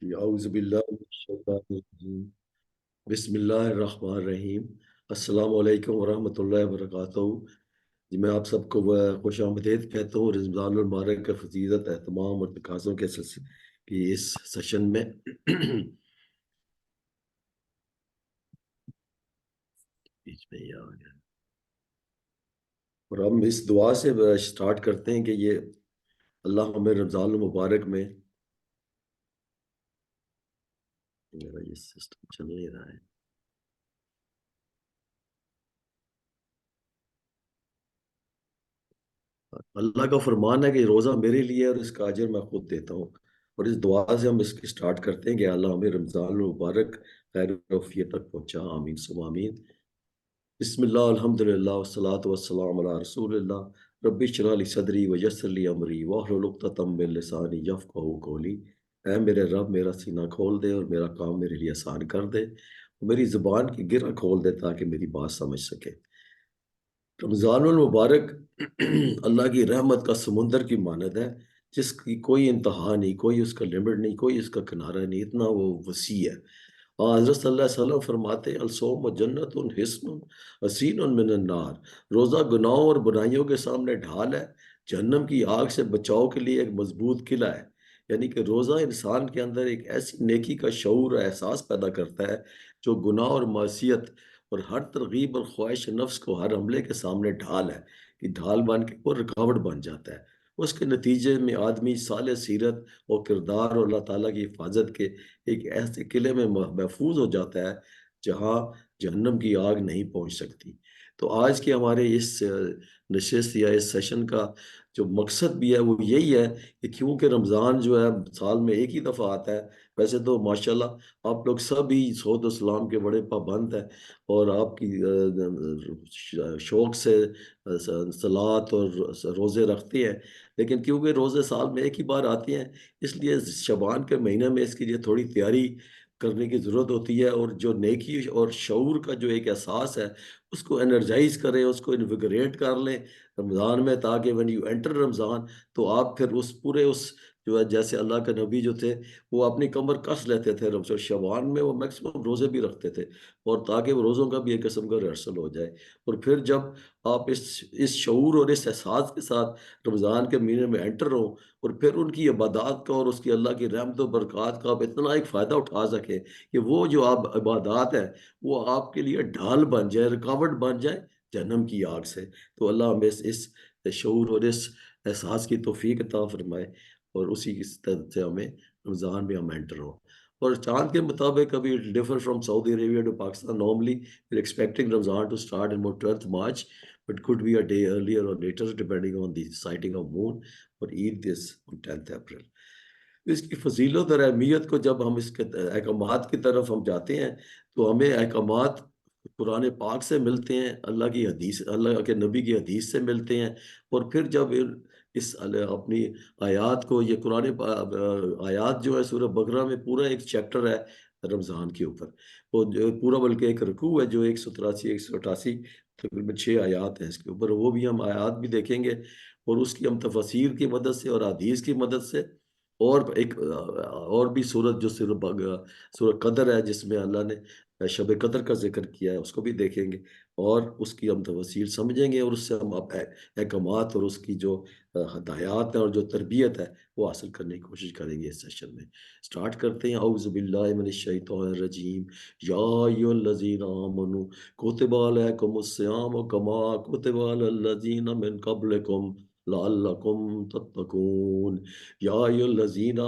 اعوذ باللہ من الشیطان الرجیم بسم اللہ الرحمن الرحیم السلام علیکم ورحمۃ اللہ وبرکاتہ جی میں آپ سب کو خوش آمدید کہتا ہوں رمضان المبارک کا فضیلت اہتمام اور تقاضوں کے سلسلے کی اس سیشن میں بیچ میں یہ آ گیا اور ہم اس دعا سے سٹارٹ کرتے ہیں کہ یہ اللہ ہمیں رمضان المبارک میں میرا یہ سسٹم چل نہیں رہا ہے اللہ کا فرمان ہے کہ روزہ میرے لیے اور اس کا اجر میں خود دیتا ہوں اور اس دعا سے ہم اس کی سٹارٹ کرتے ہیں کہ اللہ ہمیں رمضان المبارک خیر وفیت تک پہنچا آمین سم آمین بسم اللہ الحمد للہ والصلاة والسلام علی رسول اللہ رب اشرح لی صدری ویسر لی امری واحلل عقدۃ من لسانی یفقہوا قولی اے میرے رب میرا سینہ کھول دے اور میرا کام میرے لیے آسان کر دے اور میری زبان کی گرہ کھول دے تاکہ میری بات سمجھ سکے رمضان المبارک اللہ کی رحمت کا سمندر کی مانند ہے جس کی کوئی انتہا نہیں، کوئی اس کا لمٹ نہیں، کوئی اس کا کنارہ نہیں، اتنا وہ وسیع ہے۔ حضرت صلی اللہ علیہ وسلم فرماتے ہیں الصوم جنت حصن حسین من النار، روزہ گناہوں اور برائیوں کے سامنے ڈھال ہے، جہنم کی آگ سے بچاؤ کے لیے ایک مضبوط قلعہ ہے۔ یعنی کہ روزہ انسان کے اندر ایک ایسی نیکی کا شعور اور احساس پیدا کرتا ہے جو گناہ اور معصیت اور ہر ترغیب اور خواہش نفس کو ہر حملے کے سامنے ڈھال ہے کہ ڈھال بن کے وہ رکاوٹ بن جاتا ہے۔ اس کے نتیجے میں آدمی صالح سیرت اور کردار اور اللہ تعالیٰ کی حفاظت کے ایک ایسے قلعے میں محفوظ ہو جاتا ہے جہاں جہنم کی آگ نہیں پہنچ سکتی۔ تو آج کے ہمارے اس نشست یا اس سیشن کا جو مقصد بھی ہے وہ یہی ہے کہ کیونکہ رمضان جو ہے سال میں ایک ہی دفعہ آتا ہے، ویسے تو ماشاءاللہ آپ لوگ سب ہی صحبت اسلام کے بڑے پابند ہیں اور آپ کی شوق سے صلوات اور روزے رکھتے ہیں، لیکن کیونکہ روزے سال میں ایک ہی بار آتے ہیں اس لیے شعبان کے مہینے میں اس کے لیے تھوڑی تیاری کرنے کی ضرورت ہوتی ہے، اور جو نیکی اور شعور کا جو ایک احساس ہے اس کو انرجائز کریں، اس کو انویگریٹ کر لیں رمضان میں، تاکہ when you enter رمضان تو آپ پھر اس پورے اس جو ہے جیسے اللہ کے نبی جو تھے وہ اپنی کمر کس لیتے تھے رمضان شعبان میں، وہ میکسیمم روزے بھی رکھتے تھے اور تاکہ وہ روزوں کا بھی ایک قسم کا ریہرسل ہو جائے۔ اور پھر جب آپ اس شعور اور اس احساس کے ساتھ رمضان کے مہینے میں انٹر ہوں اور پھر ان کی عبادات کا اور اس کی اللہ کی رحمت و برکات کا آپ اتنا ایک فائدہ اٹھا سکیں کہ وہ جو آپ عبادات ہیں وہ آپ کے لیے ڈھال بن جائے، رکاوٹ بن جائے جہنم کی آگ سے۔ تو اللہ ہمیں اس شعور اور اس احساس کی توفیق عطا فرمائے اور اسی کی طرح سے ہمیں رمضان میں ہم انٹر ہوں۔ اور چاند کے مطابق ابھی differ from Saudi Arabia to Pakistan, normally we're expecting Ramzan to start in about 12th March, but could be a day earlier or later depending on the sighting of moon, or Eid is on 10th April۔ اس کی فضیلت اور اہمیت کو جب ہم اس کے احکامات کی طرف ہم جاتے ہیں تو ہمیں احکامات قرآن پاک سے ملتے ہیں، اللہ کی حدیث، اللہ کے نبی کی حدیث سے ملتے ہیں، اور پھر جب اس اپنی آیات کو یہ قرآن آیات جو ہے سورہ بقرہ میں پورا ایک چیپٹر ہے رمضان کے اوپر، وہ پورا بلکہ ایک رکوع ہے جو 183 188 تقریباً 6 آیات ہیں اس کے اوپر، وہ بھی ہم آیات بھی دیکھیں گے اور اس کی ہم تفاسیر کی مدد سے اور حدیث کی مدد سے، اور ایک اور بھی سورت جو سورہ قدر ہے جس میں اللہ نے شب قدر کا ذکر کیا ہے اس کو بھی دیکھیں گے اور اس کی ہم تفسیر سمجھیں گے، اور اس سے ہم احکامات اور اس کی جو ہدایات ہیں اور جو تربیت ہے وہ حاصل کرنے کی کوشش کریں گے۔ اس سیشن میں سٹارٹ کرتے ہیں۔ اعوذ باللہ من الشیطان الرجیم، یا ایھا الذین آمنوا کتب علیکم الصیام کما کتب علی الذین من قبلکم لعلکم تتقون۔ یا ایھا الذین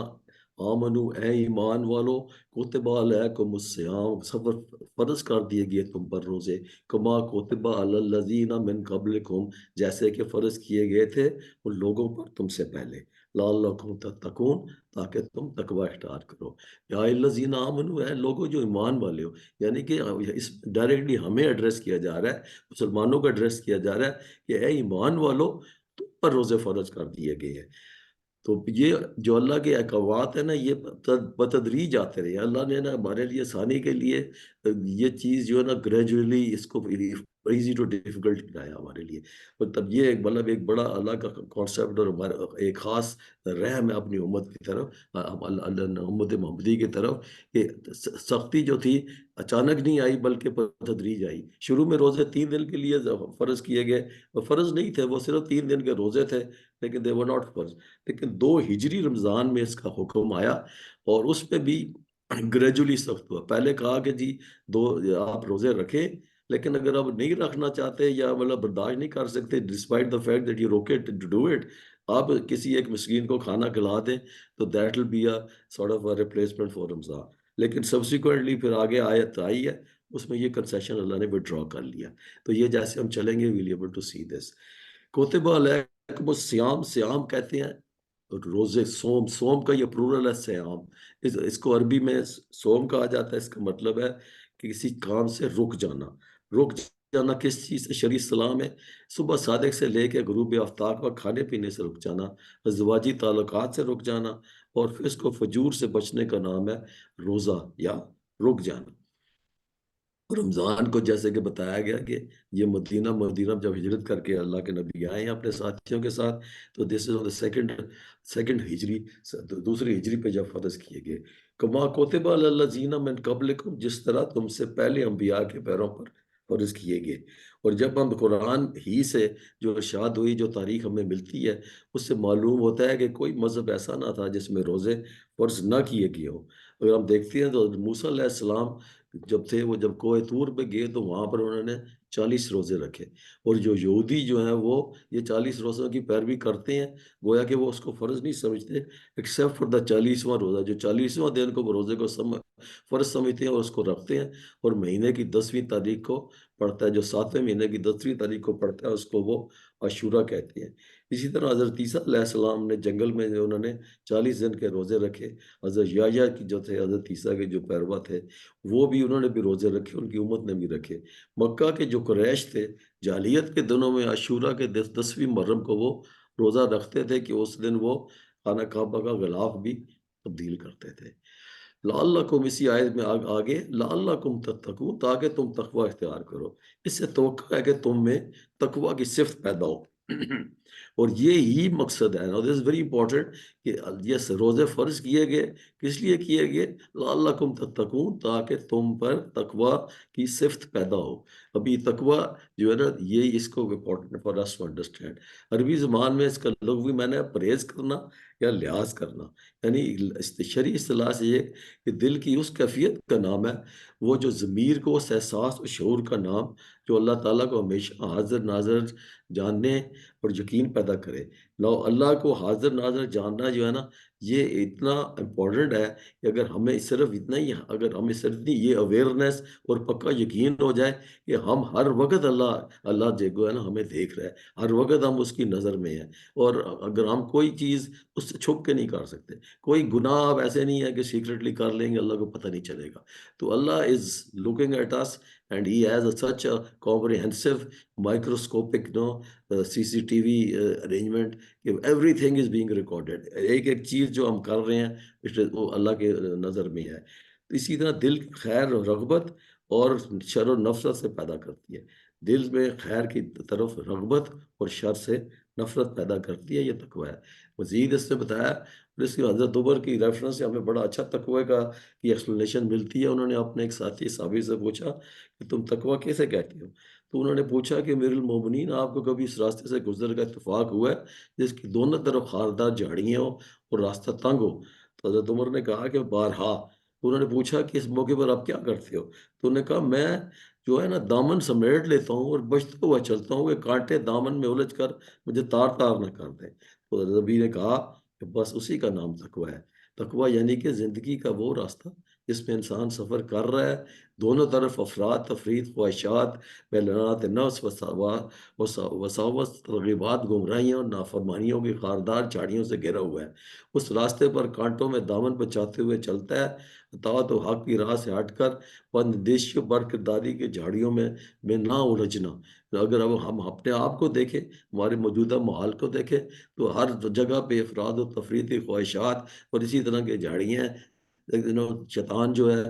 آمنو، اے ایمان والو، کتب علیکم الصیام، سفر فرض کر دیے گئے تم پر روزے، کما کتب علی الذین من قبلکم، جیسے کہ فرض کیے گئے تھے ان لوگوں پر تم سے پہلے، لعلکم تتقون، تاکہ تم تقوی اختیار کرو۔ یا الذین آمنو، اے لوگوں جو ایمان والے ہو، یعنی کہ اس ڈائریکٹلی ہمیں ایڈریس کیا جا رہا ہے، مسلمانوں کو ایڈریس کیا جا رہا ہے کہ اے ایمان والو تم پر روزے فرض کر دیے گئے ہیں۔ تو یہ جو اللہ کے احکامات ہیں نا یہ بتدریج آتے رہے ہیں، اللہ نے نا ہمارے لیے آسانی کے لیے یہ چیز جو ہے نا گریجولی اس کو ایزی ٹو ڈیفیکلٹ بنایا ہمارے لیے. اور تب یہ ایک مطلب ایک بڑا اللہ کا کانسیپٹ اور ہمارا ایک خاص رحم ہے اپنی امت کی طرف، امت محمدی کی طرف، کہ سختی جو تھی اچانک نہیں آئی بلکہ تدریج آئی. شروع میں روزے 3 دن کے لیے فرض کیے گئے، اور فرض نہیں تھے، وہ صرف 3 دن کے روزے تھے، لیکن they were not فرض. لیکن 2 ہجری رمضان میں اس کا حکم آیا، اور اس پہ بھی گریجولی سخت ہوا. پہلے کہا کہ جی آپ روزے رکھیں، لیکن اگر آپ نہیں رکھنا چاہتے یا مطلب برداشت نہیں کر سکتے despite the fact that you روکے ٹو ڈو اٹ، آپ کسی ایک مسکین کو کھانا کھلا دیں تو that will be a sort of a replacement for Ramadan. لیکن سبسیکوئنٹلی پھر آگے آیت آئی ہے، اس میں یہ کنسیشن اللہ نے وڈرا کر لیا. تو یہ جیسے ہم چلیں گے ویل ایبل ٹو سی دس. کوتب علیکم الصیام، سیام کہتے ہیں روزے، سوم. سوم کا یہ پلورل ہے سیام. اس کو عربی میں سوم کہا جاتا ہے. اس کا مطلب ہے کہ کسی کام سے رک جانا. رک جانا کس چیز سے شرعی اسلام ہے؟ صبح صادق سے لے کے غروب آفتاب کا کھانے پینے سے رک جانا، ازدواجی تعلقات سے رک جانا، اور پھر اس کو فجور سے بچنے کا نام ہے روزہ یا رک جانا. رمضان کو جیسے کہ بتایا گیا کہ یہ مدینہ جب ہجرت کر کے اللہ کے نبی آئے ہیں اپنے ساتھیوں کے ساتھ، تو دس از سیکنڈ ہجری، دوسری ہجری پہ جب فرض کیے گئے. کما کوتب علی الذین من قبلکم، جس طرح تم سے پہلے انبیاء کے پیروں پر فرض کیے گئے. اور جب ہم قرآن ہی سے جو ارشاد ہوئی، جو تاریخ ہمیں ملتی ہے، اس سے معلوم ہوتا ہے کہ کوئی مذہب ایسا نہ تھا جس میں روزے فرض نہ کیے گئے ہوں. اگر ہم دیکھتے ہیں تو موسیٰ علیہ السلام جب تھے، وہ جب کوہ طور پہ گئے تو وہاں پر انہوں نے 40 روزے رکھے. اور جو یہودی جو ہیں وہ یہ 40 روزوں کی پیروی کرتے ہیں، گویا کہ وہ اس کو فرض نہیں سمجھتے ایکسیپٹ فار دا 40واں روزہ. جو 40واں دن کو وہ روزے کو فرض سمجھتے ہیں اور اس کو رکھتے ہیں، اور مہینے کی 10ویں تاریخ کو پڑتا ہے، جو 7ویں مہینے کی 10ویں تاریخ کو پڑتا ہے، اس کو وہ عاشورہ کہتے ہیں. اسی طرح حضرت عیسیٰ علیہ السلام نے جنگل میں انہوں نے 40 دن کے روزے رکھے. حضرت یحییٰ کی جو تھے، حضرت عیسیٰ کے جو پیروا تھے، وہ بھی انہوں نے بھی روزے رکھے، ان کی امت نے بھی رکھے. مکہ کے جو قریش تھے، جاہلیت کے دنوں میں عاشورہ کے 10ویں محرم کو وہ روزہ رکھتے تھے کہ اس دن وہ خانہ کعبہ کا غلاف بھی تبدیل کرتے تھے. لعلکم، اسی آیت میں آگے لعلکم تتقون، تاکہ تم تقوی اختیار کرو. اس سے توقع ہے کہ تم میں تقوی کی صفت پیدا ہو. اور یہ ہی مقصد ہے. دس از ویری امپورٹنٹ کہ یہ روزے فرض کیے گئے، کس لیے کیے گئے؟ لعلکم تتقون، تاکہ تم پر تقوی کی صفت پیدا ہو. ابھی تقوی جو ہے نا، یہ اس کو important for us to understand. عربی زبان میں اس کا لغوی معنی ہے پرہیز کرنا یا لحاظ کرنا. یعنی شرعی اصطلاح سے یہ کہ دل کی اس کیفیت کا نام ہے، وہ جو ضمیر کو، اس احساس و شعور کا نام جو اللہ تعالیٰ کو ہمیشہ حاضر ناظر جاننے اور یقین پیدا کرے. لو اللہ کو حاضر ناظر جاننا جو ہے نا، یہ اتنا امپورٹنٹ ہے کہ اگر ہمیں صرف اتنا ہی، اگر ہمیں صرف اتنی یہ اویئرنیس اور پکا یقین ہو جائے کہ ہم ہر وقت اللہ جو ہے نا ہمیں دیکھ رہا ہے، ہر وقت ہم اس کی نظر میں ہیں، اور اگر ہم کوئی چیز اس سے چھپ کے نہیں کر سکتے. کوئی گناہ اب ایسے نہیں ہے کہ سیکرٹلی کر لیں گے، اللہ کو پتہ نہیں چلے گا. تو Allah is looking at us and he has such a comprehensive microscopic C C T V arrangement کہ everything is being recorded. ایک ایک چیز جو ہم کر رہے ہیں وہ اللہ کے نظر میں ہے. اسی طرح دل خیر و رغبت اور شر و نفرت سے پیدا کرتی ہے. دل میں خیر کی طرف رغبت اور شر سے نفرت پیدا کرتی ہے، یہ تقوی ہے. مزید اس نے بتایا، اور اس کی حضرت عمر کی ریفرنس سے ہمیں بڑا اچھا تقوی کا کی ایکسپلینیشن ملتی ہے. انہوں نے اپنے ایک ساتھی صحابی سے پوچھا کہ تم تقوی کیسے کہتے ہو؟ تو انہوں نے پوچھا کہ امیر المومنین، آپ کو کبھی اس راستے سے گزر کا اتفاق ہوا ہے جس کی دونوں طرف خاردار جھاڑیاں ہوں اور راستہ تنگ ہو؟ تو حضرت عمر نے کہا کہ بارہا. انہوں نے پوچھا کہ اس موقع پر آپ کیا کرتے ہو؟ تو انہوں نے کہا میں جو ہے نا دامن سمیٹ لیتا ہوں اور بچتا ہوا چلتا ہوں کہ کانٹے دامن میں الجھ کر مجھے تار تار نہ کر دیں. تو حضرت نبی نے کہا کہ بس اسی کا نام تقوی ہے. تقوی یعنی کہ زندگی کا وہ راستہ جس میں انسان سفر کر رہا ہے، دونوں طرف افراد تفرید، خواہشات، میلانات نفس، وساوس، ترغیبات، گمراہیوں اور نافرمانیوں کی خاردار جھاڑیوں سے گھرا ہوا ہے. اس راستے پر کانٹوں میں دامن بچاتے ہوئے چلتا ہے، اطاعت و حق کی راہ سے ہٹ کر بندشیوں بر کرداری کی جھاڑیوں میں نہ الجھنا. اگر اب ہم اپنے آپ کو دیکھیں، ہمارے موجودہ ماحول کو دیکھیں، تو ہر جگہ پہ افراد و تفریحی خواہشات اور اسی طرح کی جھاڑیاں ہیں شیطان جو ہے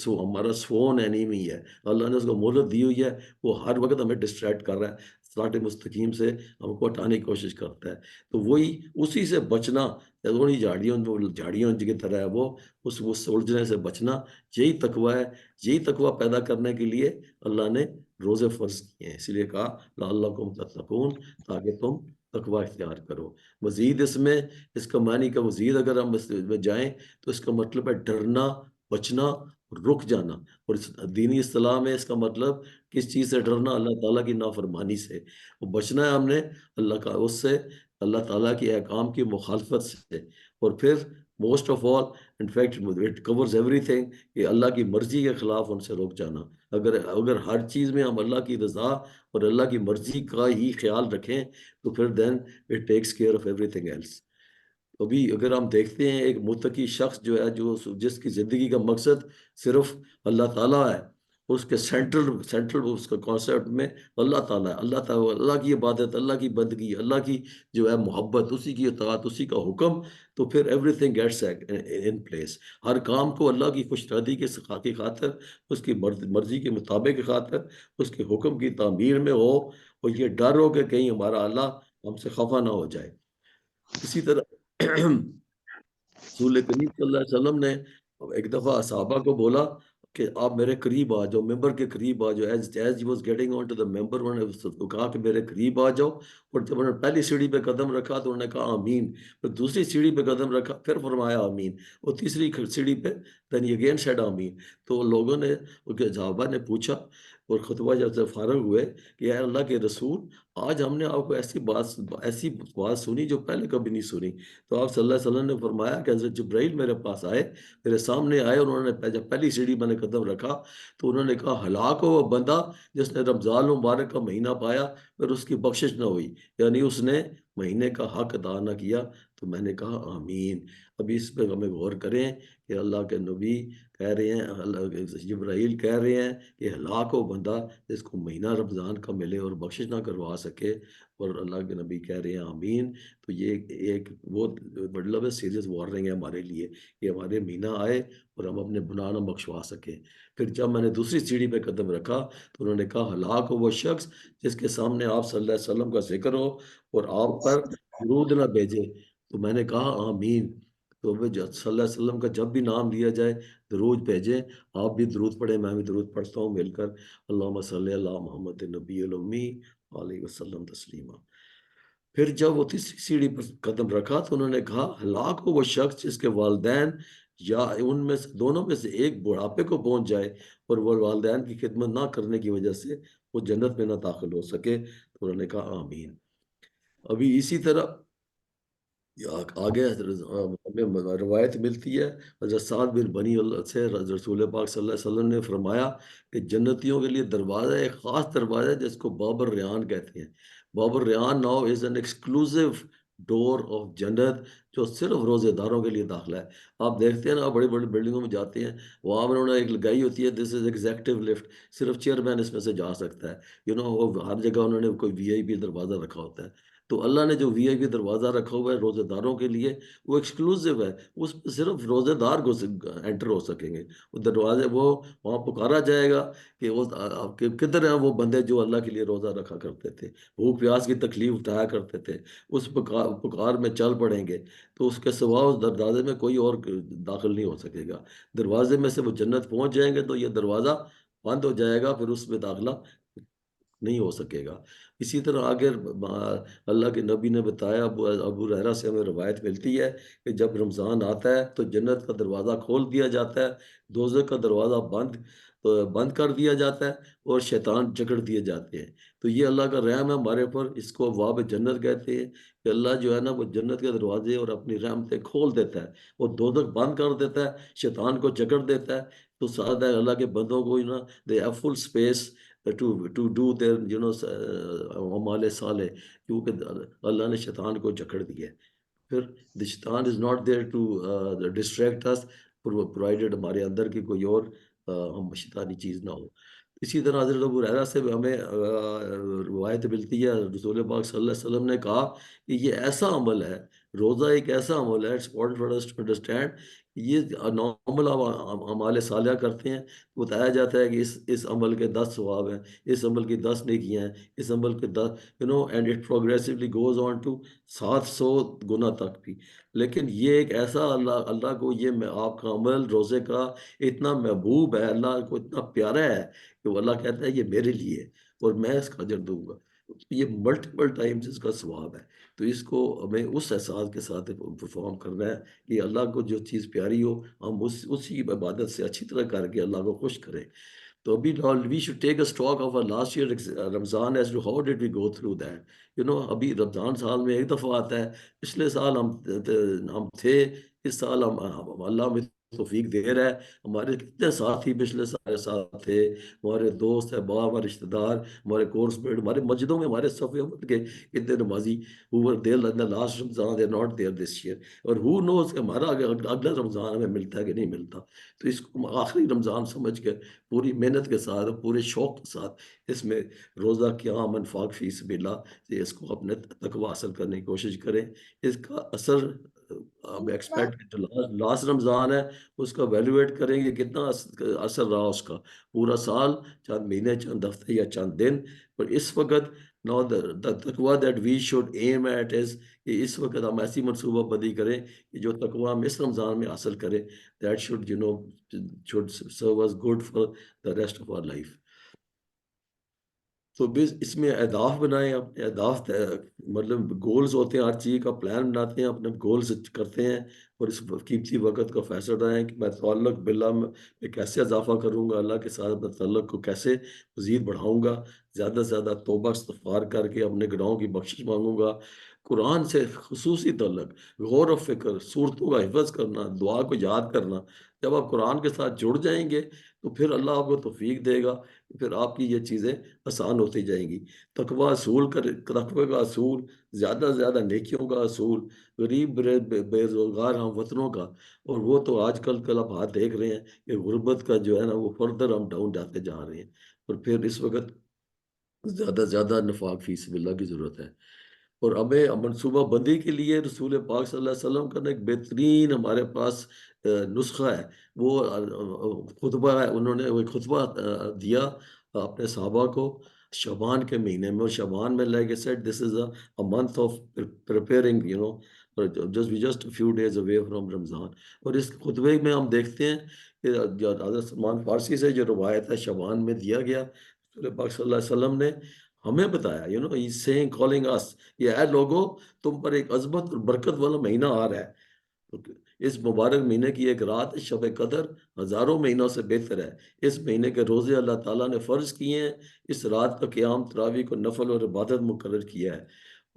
ہمارا سون اینیمی ہے، اللہ نے اس کو مہلت دی ہوئی ہے، وہ ہر وقت ہمیں ڈسٹریکٹ کر رہا ہے، سراط مستقیم سے ہم کو ہٹانے کی کوشش کرتا ہے۔ تو وہی اسی سے بچنا، انہیں جھاڑیوں کی طرح ہے وہ، وہ سلجھنے سے بچنا، یہی تقوی ہے۔ یہی تقوی پیدا کرنے کے لیے اللہ نے روزے فرض کیے ہیں، اسی لیے کہا لعلکم تتقون، تاکہ تم تقوی اختیار کرو۔ مزید اس کا معنی کا مزید اگر ہم اس میں جائیں تو اس کا مطلب ہے ڈرنا، بچنا، رک جانا۔ اور دینی اصطلاح میں اس کا مطلب کس چیز سے ڈرنا؟ اللہ تعالیٰ کی نافرمانی سے، وہ بچنا ہے ہم نے اللہ کا، اس سے اللہ تعالیٰ کے احکام کی مخالفت سے۔ اور پھر most of all, in fact it covers everything, کہ اللہ کی مرضی کے خلاف ان سے رک جانا۔ اگر ہر چیز میں ہم اللہ کی رضا اور اللہ کی مرضی کا ہی خیال رکھیں تو پھر then it takes care of everything else. ابھی اگر ہم دیکھتے ہیں ایک متقی شخص جو ہے، جس کی زندگی کا مقصد صرف اللہ تعالیٰ ہے، اس کے سینٹرل اس کا کانسیپٹ میں اللہ تعالیٰ ہے، اللہ کی عبادت، اللہ کی بندگی، اللہ کی جو ہے محبت، اسی کی اطاعت، اسی کا حکم، تو پھر everything gets in place. ہر کام کو اللہ کی خوش ردی کی خاطر، اس کی مرضی کے مطابق کی خاطر، اس کے حکم کی تعمیر میں ہو، اور یہ ڈر ہو کہ کہیں ہمارا اللہ ہم سے خفا نہ ہو جائے۔ اسی طرح رسول کریم صلی اللہ علیہ وسلم نے ایک دفعہ صحابہ کو بولا کہ آپ میرے قریب آ جاؤ، ممبر کے قریب آ جاؤ۔ As he was getting on to the ممبر، انہوں نے اس کو کہا کہ میرے قریب آ جاؤ، اور جب انہوں نے پہلی سیڑھی پہ قدم رکھا تو انہوں نے کہا آمین، پھر دوسری سیڑھی پہ قدم رکھا، پھر فرمایا آمین، اور تیسری سیڑھی پہ دین اگین سیڈ آمین۔ تو لوگوں نے، صحابہ نے پوچھا اور خطبہ جب سے فارغ ہوئے کہ اے اللہ کے رسول، آج ہم نے آپ کو ایسی بات سنی جو پہلے کبھی نہیں سنی۔ تو آپ صلی اللہ علیہ وسلم نے فرمایا کہ حضرت جبرائیل میرے پاس آئے، میرے سامنے آئے، اور انہوں نے جب پہلی سیڑھی میں نے قدم رکھا تو انہوں نے کہا ہلاک ہو وہ بندہ جس نے رمضان مبارک کا مہینہ پایا پھر اس کی بخشش نہ ہوئی، یعنی اس نے مہینے کا حق ادا نہ کیا۔ تو میں نے کہا آمین۔ ابھی اس پہ ہمیں غور کریں کہ اللہ کے نبی کہہ رہے ہیں، جبرائیل کہہ رہے ہیں کہ ہلاک ہو بندہ جس کو مہینہ رمضان کا ملے اور بخشش نہ کروا سکے، اور اللہ کے نبی کہہ رہے ہیں آمین۔ تو یہ ایک بہت مطلب ہے سیریس وارننگ ہے ہمارے لیے کہ ہمارے مہینہ آئے اور ہم اپنے گناہ نہ بخشوا سکیں۔ پھر جب میں نے دوسری سیڑھی پہ قدم رکھا تو انہوں نے کہا ہلاک ہو وہ شخص جس کے سامنے آپ صلی اللہ علیہ وسلم کا ذکر ہو اور آپ پر درود نہ بھیجے۔ تو میں نے کہا آمین۔ تو صلی اللہ علیہ وسلم کا جب بھی نام لیا جائے درود بھیجیں، آپ بھی درود پڑھیں، میں بھی درود پڑھتا ہوں مل کر، اللہم صلی اللہ محمد نبی الامی علیہ وسلم تسلیما۔ پھر جب وہ تیسری سیڑھی پر قدم رکھا تو انہوں نے کہا ہلاک ہو وہ شخص جس کے والدین یا ان میں سے دونوں میں سے ایک بڑھاپے کو پہنچ جائے اور وہ والدین کی خدمت نہ کرنے کی وجہ سے وہ جنت میں نہ داخل ہو سکے۔ تو انہوں نے کہا آمین۔ ابھی اسی طرح آگے ہمیں روایت ملتی ہے حضرت سعد بن بنی اللہ سے، رسول پاک صلی اللہ علیہ وسلم نے فرمایا کہ جنتیوں کے لیے دروازہ، ایک خاص دروازہ ہے جس کو باب الریان کہتے ہیں۔ باب الریان now is an exclusive door of جنت، جو صرف روزے داروں کے لیے داخلہ ہے۔ آپ دیکھتے ہیں نا، آپ بڑی بڑی بلڈنگوں میں جاتے ہیں، وہاں پر انہوں نے ایک لگائی ہوتی ہے دس از ایگزیکٹو لفٹ، صرف چیئرمین اس میں سے جا سکتا ہے، وہ ہر جگہ انہوں نے کوئی وی آئی پی دروازہ رکھا ہوتا ہے۔ تو اللہ نے جو وی آئی پی دروازہ رکھا ہوا ہے روزے داروں کے لیے، وہ ایکسکلوسیو ہے، اس پہ صرف روزے دار کو انٹر ہو سکیں گے۔ وہ دروازے، وہ وہاں پکارا جائے گا کہ وہ کہ کدھر ہیں وہ بندے جو اللہ کے لیے روزہ رکھا کرتے تھے، بھوک پیاس کی تکلیف اٹھایا کرتے تھے، اس پکار میں چل پڑیں گے۔ تو اس کے سوا اس دروازے میں کوئی اور داخل نہیں ہو سکے گا۔ دروازے میں سے وہ جنت پہنچ جائیں گے تو یہ دروازہ بند ہو جائے گا، پھر اس میں داخلہ نہیں ہو سکے گا۔ اسی طرح آگے اللہ کے نبی نے بتایا، ابو ہریرہ سے ہمیں روایت ملتی ہے کہ جب رمضان آتا ہے تو جنت کا دروازہ کھول دیا جاتا ہے، دوزخ کا دروازہ بند کر دیا جاتا ہے، اور شیطان جکڑ دیے جاتے ہیں۔ تو یہ اللہ کا رحم ہے ہمارے اوپر، اس کو ابواب جنت کہتے ہیں کہ اللہ جو ہے نا وہ جنت کے دروازے اور اپنی رحمتیں کھول دیتا ہے، وہ دوزخ بند کر دیتا ہے، شیطان کو جکڑ دیتا ہے۔ تو ساتھ ہے اللہ کے بندوں کو they have full space to do their اعمال صالح، کیونکہ اللہ نے شیطان کو جکڑ دیا ہے۔ پھر the شیطان is not there to distract us provided ہمارے اندر کی کوئی اور ہم شیطانی چیز نہ ہو۔ اسی طرح حضرت ابو ہریرہ سے ہمیں روایت ملتی ہے، رسول پاک صلی اللہ علیہ وسلم نے کہا کہ یہ ایسا عمل ہے، روزہ ایک ایسا عمل ہے، it's important for us to understand یہ نارمل اعمال صالحہ کرتے ہیں، بتایا جاتا ہے کہ اس عمل کے 10 ثواب ہیں، اس عمل کی 10 نیکیاں ہیں، اس عمل کے 10 اینڈ اٹ پروگریسively گوز آن ٹو 700 گنا تک بھی۔ لیکن یہ ایک ایسا اللہ کو یہ آپ کا عمل روزے کا اتنا محبوب ہے، اللہ کو اتنا پیارا ہے کہ وہ اللہ کہتا ہے یہ میرے لیے ہے اور میں اس کا اجر دوں گا، یہ ملٹیپل ٹائمز اس کا ثواب ہے۔ تو اس کو ہمیں اس احساس کے ساتھ پرفارم کرنا ہے کہ اللہ کو جو چیز پیاری ہو ہم اسی عبادت سے اچھی طرح کر کے اللہ کو خوش کریں۔ تو ابھی we should take a stock of last year Ramzan as to how did we go through that, ابھی رمضان سال میں ایک دفعہ آتا ہے، پچھلے سال ہم تھے، اس سال اللہ ہمیں توفیق دے رہا ہے، ہمارے کتنے ساتھی پچھلے سال ساتھ تھے، ہمارے دوست احباب، ہمارے رشتہ دار، ہمارے کورس میٹ، ہمارے مسجدوں میں ہمارے صف اول کے اتنے نمازی who were there in the last Ramzan they are not there this year، اور who knows کہ ہمارا اگلا رمضان ہمیں ملتا ہے کہ نہیں ملتا۔ تو اس کو آخری رمضان سمجھ کے پوری محنت کے ساتھ، پورے شوق کے ساتھ اس میں روزہ قیام انفاق فی سبیل اللہ سے اس کو اپنے تقوی حاصل کرنے کی کوشش کریں۔ اس کا اثر ہم ایکسپیکٹ لاسٹ رمضان ہے اس کا ویلیویٹ کریں گے کتنا اثر رہا اس کا پورا سال، چند مہینے، چند ہفتے یا چند دن۔ پر اس وقت now the تقوی that we should aim at is کہ اس وقت ہم ایسی منصوبہ بندی کریں کہ جو تقوی ہم اس رمضان میں حاصل کریں، that should serve us good for the rest of our life۔ تو اس میں اہداف بنائیں، اپنے اہداف مطلب گولز ہوتے ہیں، ہر چیز کا پلان بناتے ہیں، اپنے گولز کرتے ہیں، اور اس قیمتی وقت کا فیصلہ رہیں کہ میں تعلق باللہ میں کیسے اضافہ کروں گا، اللہ کے ساتھ اپنے تعلق کو کیسے مزید بڑھاؤں گا، زیادہ سے زیادہ توبہ استغفار کر کے اپنے گناہوں کی بخشش مانگوں گا، قرآن سے خصوصی تعلق، غور و فکر، صورتوں کا حفظ کرنا، دعا کو یاد کرنا۔ جب آپ قرآن کے ساتھ جڑ جائیں گے تو پھر اللہ آپ کو توفیق دے گا، پھر آپ کی یہ چیزیں آسان ہوتی جائیں گی۔ تقوی اصول تقوی کا اصول، زیادہ سے زیادہ نیکیوں کا اصول، غریب بے روزگار ہم وطنوں کا، اور وہ تو آج کل آپ ہاتھ دیکھ رہے ہیں کہ غربت کا جو ہے نا وہ فردر ہم ڈاؤن جاتے جا رہے ہیں، اور پھر اس وقت زیادہ زیادہ نفاق فی سبیل اللہ کی ضرورت ہے۔ اور ہمیں منصوبہ بندی کے لیے رسول پاک صلی اللہ علیہ وسلم کا ایک بہترین ہمارے پاس نسخہ ہے، وہ خطبہ ہے، انہوں نے وہ خطبہ دیا اپنے صحابہ کو شعبان کے مہینے میں، اور شعبان میں like I said this is a month of preparing just a few days away from رمضان۔ اور اس خطبے میں ہم دیکھتے ہیں کہ جو حضرت سلمان فارسی سے جو روایت ہے شعبان میں دیا گیا، رسول پاک صلی اللہ علیہ وسلم نے ہمیں بتایا he's saying calling us کہ اے لوگو تم پر ایک عظمت اور برکت والا مہینہ آ رہا ہے، اس مبارک مہینے کی ایک رات شب قدر ہزاروں مہینوں سے بہتر ہے، اس مہینے کے روزے اللہ تعالیٰ نے فرض کیے ہیں، اس رات کا قیام تراویح کو نفل اور عبادت مقرر کیا ہے،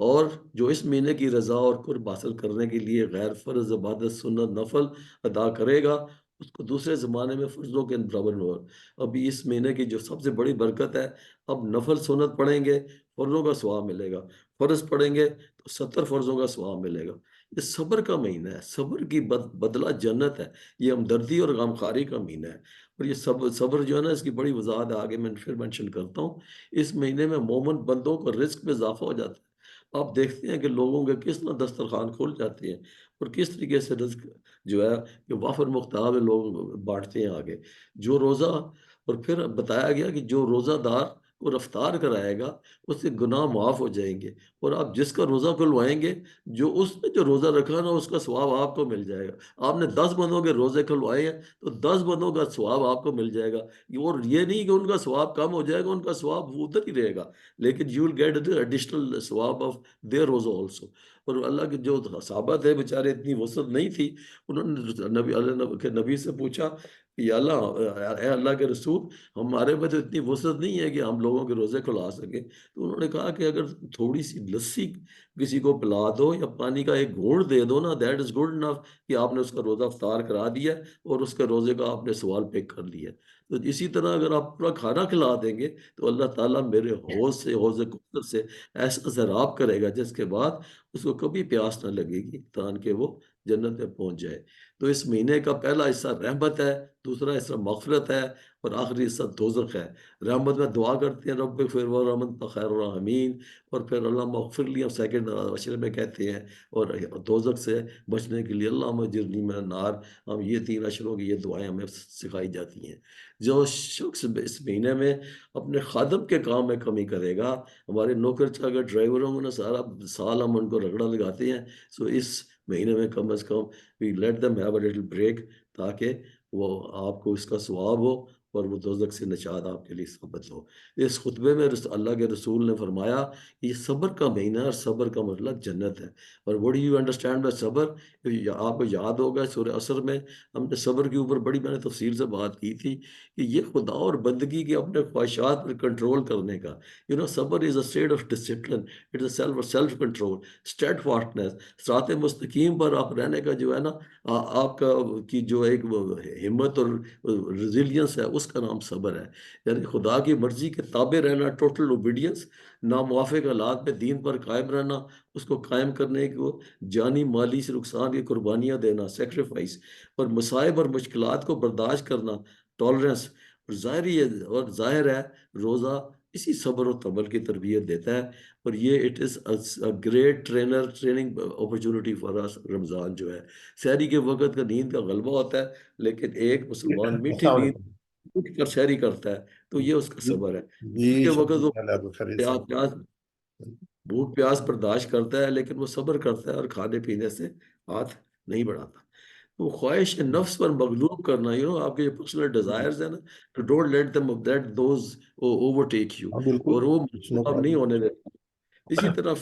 اور جو اس مہینے کی رضا اور قرب حاصل کرنے کے لیے غیر فرض عبادت سنت نفل ادا کرے گا اس کو دوسرے زمانے میں فرضوں کے برابر ہو۔ ابھی اس مہینے کی جو سب سے بڑی برکت ہے، اب نفل سنت پڑھیں گے فرضوں کا ثواب ملے گا، فرض پڑھیں گے تو 70 فرضوں کا ثواب ملے گا۔ یہ صبر کا مہینہ ہے، صبر کی بدلہ جنت ہے، یہ ہمدردی اور غمخواری کا مہینہ ہے، اور یہ صبر جو ہے نا اس کی بڑی وضاحت ہے، آگے میں پھر مینشن کرتا ہوں۔ اس مہینے میں مومن بندوں کو رزق میں اضافہ ہو جاتا ہے، آپ دیکھتے ہیں کہ لوگوں کے کس طرح دسترخوان کھل جاتے ہیں، اور کس طریقے سے رزق جو ہے کہ وافر مقدار میں لوگ بانٹتے ہیں آگے۔ جو روزہ، اور پھر بتایا گیا کہ جو روزہ دار کو رفتار کرائے گا اس کے گناہ معاف ہو جائیں گے، اور آپ جس کا روزہ کھلوائیں گے جو اس نے جو روزہ رکھا نا اس کا ثواب آپ کو مل جائے گا۔ آپ نے 10 بندوں کے روزے کھلوائے ہیں تو 10 بندوں کا ثواب آپ کو مل جائے گا، اور یہ نہیں کہ ان کا ثواب کم ہو جائے گا، ان کا ثواب ادھر ہی رہے گا، لیکن یو ول گیٹ ایڈیشنل ثواب آف دیئر روزہ آلسو۔ اور اللہ کے جو صحابہ تھے بیچارے اتنی وسعت نہیں تھی، انہوں نے اللہ کے نبی سے پوچھا کہ یا اللہ، اے اللہ کے رسول، ہمارے میں تو اتنی وسعت نہیں ہے کہ ہم لوگوں کے روزے کھلا سکیں۔ تو انہوں نے کہا کہ اگر تھوڑی سی لسی کسی کو پلا دو یا پانی کا ایک گھونٹ دے دو نا، دیٹ از گڈ انف کہ آپ نے اس کا روزہ افطار کرا دیا اور اس کے روزے کا آپ نے سوال پیک کر لیا۔ تو اسی طرح اگر آپ پورا کھانا کھلا دیں گے تو اللہ تعالیٰ میرے حوض کوثر سے ایسا سیراب کرے گا جس کے بعد اس کو کبھی پیاس نہ لگے گی تان کہ وہ جنت میں پہنچ جائے. تو اس مہینے کا پہلا حصہ رحمت ہے، دوسرا حصہ مغفرت ہے، اور آخری حصہ دوزخ ہے. رحمت میں دعا کرتے ہیں رب اغفر ورحمت خیر الرحمین، اور پھر اللہ مغفر لی ہم سیکنڈ اشرے میں کہتے ہیں، اور دوزخ سے بچنے کے لیے اللہ مجرنی من النار. ہم یہ 3 اشروں کی یہ دعائیں ہمیں سکھائی جاتی ہیں. جو شخص اس مہینے میں اپنے خادم کے کام میں کمی کرے گا، ہمارے نوکر چاکر ڈرائیوروں میں نا سارا سال ہم ان کو رگڑا لگاتے ہیں، سو اس مہینے میں کم از کم we let them have a little break, تاکہ وہ آپ کو اس کا ثواب ہو اور وہ دوزخ سے نجات آپ کے لیے ثابت ہو. اس خطبے میں اللہ کے رسول نے فرمایا کہ یہ صبر کا مہینہ ہے، اور صبر کا مطلب جنت ہے. اور what do you understand by صبر؟ آپ کو یاد ہوگا سورہ عصر میں ہم نے صبر کے اوپر بڑی میں نے تفصیل سے بات کی تھی کہ یہ خدا اور بندگی کے اپنے خواہشات پر کنٹرول کرنے کا. صبر is a state of discipline, it is a self control, steadfastness, صراط مستقیم پر آپ رہنے کا جو ہے نا، آپ کا کی جو ایک ہمت اور ریزیلینس ہے، اس کا نام صبر ہے. یعنی خدا کی مرضی کے تابع رہنا، ٹوٹل اوبیڈینس، ناموافق حالات میں دین پر قائم رہنا، اس کو قائم کرنے کو جانی مالی سے نقصان کی قربانیاں دینا، سیکریفائس، اور مصائب اور مشکلات کو برداشت کرنا، ٹالرنس. اور ظاہر ہے روزہ اسی صبر و تحمل کی تربیت دیتا ہے. اور یہ it is great training opportunity for us. Ramadan جو ہے سحری کے وقت کا نیند کا غلبہ ہوتا ہے، لیکن ایک مسلمان میٹھی السلام نیند علیکم اٹھ کر سحری کرتا ہے، تو یہ اس کا جی صبر ہے. اس جی کے سب وقت وہ اللہ بخیر سے پیاس بھوک پیاس برداشت کرتا ہے، لیکن وہ صبر کرتا ہے اور کھانے پینے سے ہاتھ نہیں بڑھاتا. تو خواہش نفس پر مغلوب کرنا، آپ کے جو پرسنل ڈیزائرز ہیں نا، تو don't let them let those overtake you، ہاں بالکل اور وہ نو اب نہیں پرابلم ہونے دیتا. اسی طرح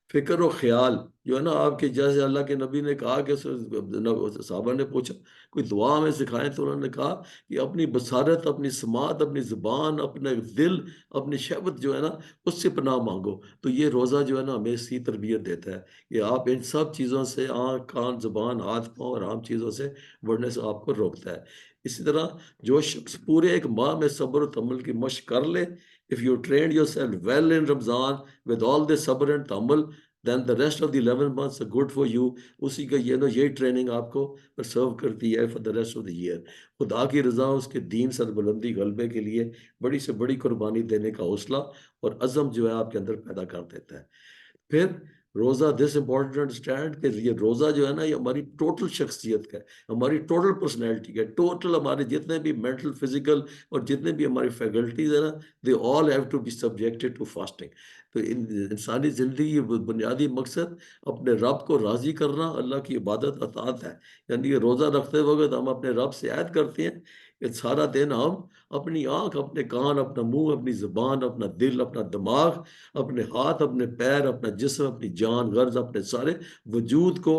فکر و خیال جو ہے نا آپ کے، جیسے اللہ کے نبی نے کہا کہ صحابہ نے پوچھا کوئی دعا ہمیں سکھائیں، تو انہوں نے کہا کہ اپنی بصارت، اپنی سماعت، اپنی زبان، اپنے دل، اپنی شہوت جو ہے نا، اس سے پناہ مانگو. تو یہ روزہ جو ہے نا ہمیں اسی تربیت دیتا ہے کہ آپ ان سب چیزوں سے، آنکھ کان زبان ہاتھ پاؤں اور عام چیزوں سے بڑھنے سے آپ کو روکتا ہے. اسی طرح جو شخص پورے ایک ماہ میں صبر و تحمل کی مشق کر لے، if you trained yourself well in Ramzan with all the sabr and tamal, then the rest of the 11 months are good for you. اسی کا یہی ٹریننگ آپ کو سرو کرتی ہے for the rest of the year. خدا کی رضا، اس کے دین سربلندی غلبے کے لیے بڑی سے بڑی قربانی دینے کا حوصلہ اور عزم جو ہے آپ کے اندر پیدا کر دیتا ہے. پھر روزہ، دس امپورٹنٹ انڈرسٹینڈ کہ یہ روزہ جو ہے نا، یہ ہماری ٹوٹل شخصیت کا ہے، ہماری ٹوٹل پرسنالٹی کا ہے، ٹوٹل ہمارے جتنے بھی مینٹل، فزیکل اور جتنے بھی ہماری فیکلٹیز ہیں نا، they all have to be subjected to fasting. تو انسانی زندگی کی بنیادی مقصد اپنے رب کو راضی کرنا، اللہ کی عبادت اطاعت ہے. یعنی کہ روزہ رکھتے وقت ہم اپنے رب سے عہد کرتے ہیں کہ سارا دن ہم اپنی آنکھ، اپنے کان، اپنا منہ، اپنی زبان، اپنا دل، اپنا دماغ، اپنے ہاتھ، اپنے پیر، اپنا جسم، اپنی جان، غرض اپنے سارے وجود کو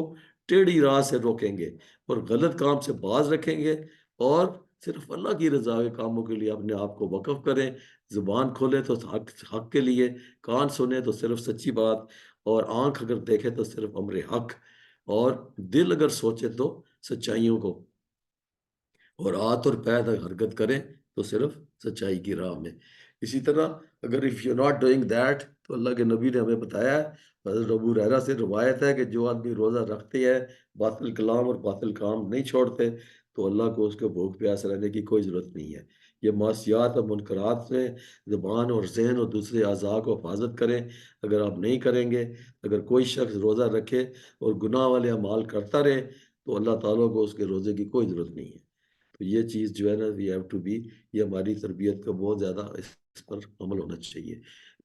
ٹیڑھی راہ سے روکیں گے اور غلط کام سے باز رکھیں گے، اور صرف اللہ کی رضا کے کاموں کے لیے اپنے آپ کو وقف کریں. زبان کھولے تو حق کے لیے، کان سنے تو صرف سچی بات، اور آنکھ اگر دیکھے تو صرف امر حق، اور دل اگر سوچے تو سچائیوں کو، اور ہاتھ اور پیر حرکت کریں تو صرف سچائی کی راہ میں. اسی طرح اگر if you're not doing that، تو اللہ کے نبی نے ہمیں بتایا ہے، حضرت ابو ہریرہ سے روایت ہے کہ جو آدمی روزہ رکھتے ہے، باطل کلام اور باطل کام نہیں چھوڑتے، تو اللہ کو اس کے بھوک پیاس رہنے کی کوئی ضرورت نہیں ہے. یہ معصیات اور منکرات سے زبان اور ذہن اور دوسرے اعضاء کو حفاظت کریں. اگر آپ نہیں کریں گے، اگر کوئی شخص روزہ رکھے اور گناہ والے اعمال کرتا رہے، تو اللہ تعالیٰ کو اس کے روزے کی کوئی ضرورت نہیں ہے. تو یہ چیز جو ہے نا، وی ہیو ٹو بی، یہ ہماری تربیت کا بہت زیادہ اس پر عمل ہونا چاہیے.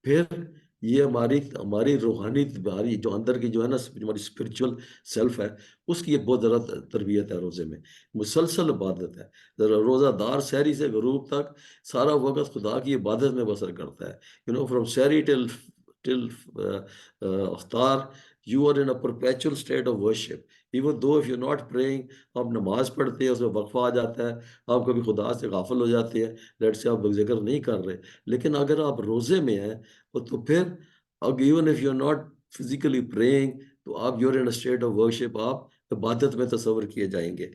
پھر یہ ہماری روحانی، ہماری جو اندر کی جو ہے نا، ہماری اسپرچل سیلف ہے، اس کی ایک بہت زیادہ تربیت ہے روزے میں. مسلسل عبادت ہے. روزہ دار سحری سے غروب تک سارا وقت خدا کی عبادت میں بسر کرتا ہے. From sehri till iftar, you are in a perpetual state of worship. Even though if you not praying, آپ نماز پڑھتے ہیں، اس میں وقفہ آ جاتا ہے، آپ کبھی خدا سے غافل ہو جاتے ہیں، لیٹ سے آپ ذکر نہیں کر رہے، لیکن اگر آپ روزے میں ہیں تو پھر even if you not physically praying, تو آپ your in state of worship, آپ عبادت میں تصور کیے جائیں گے.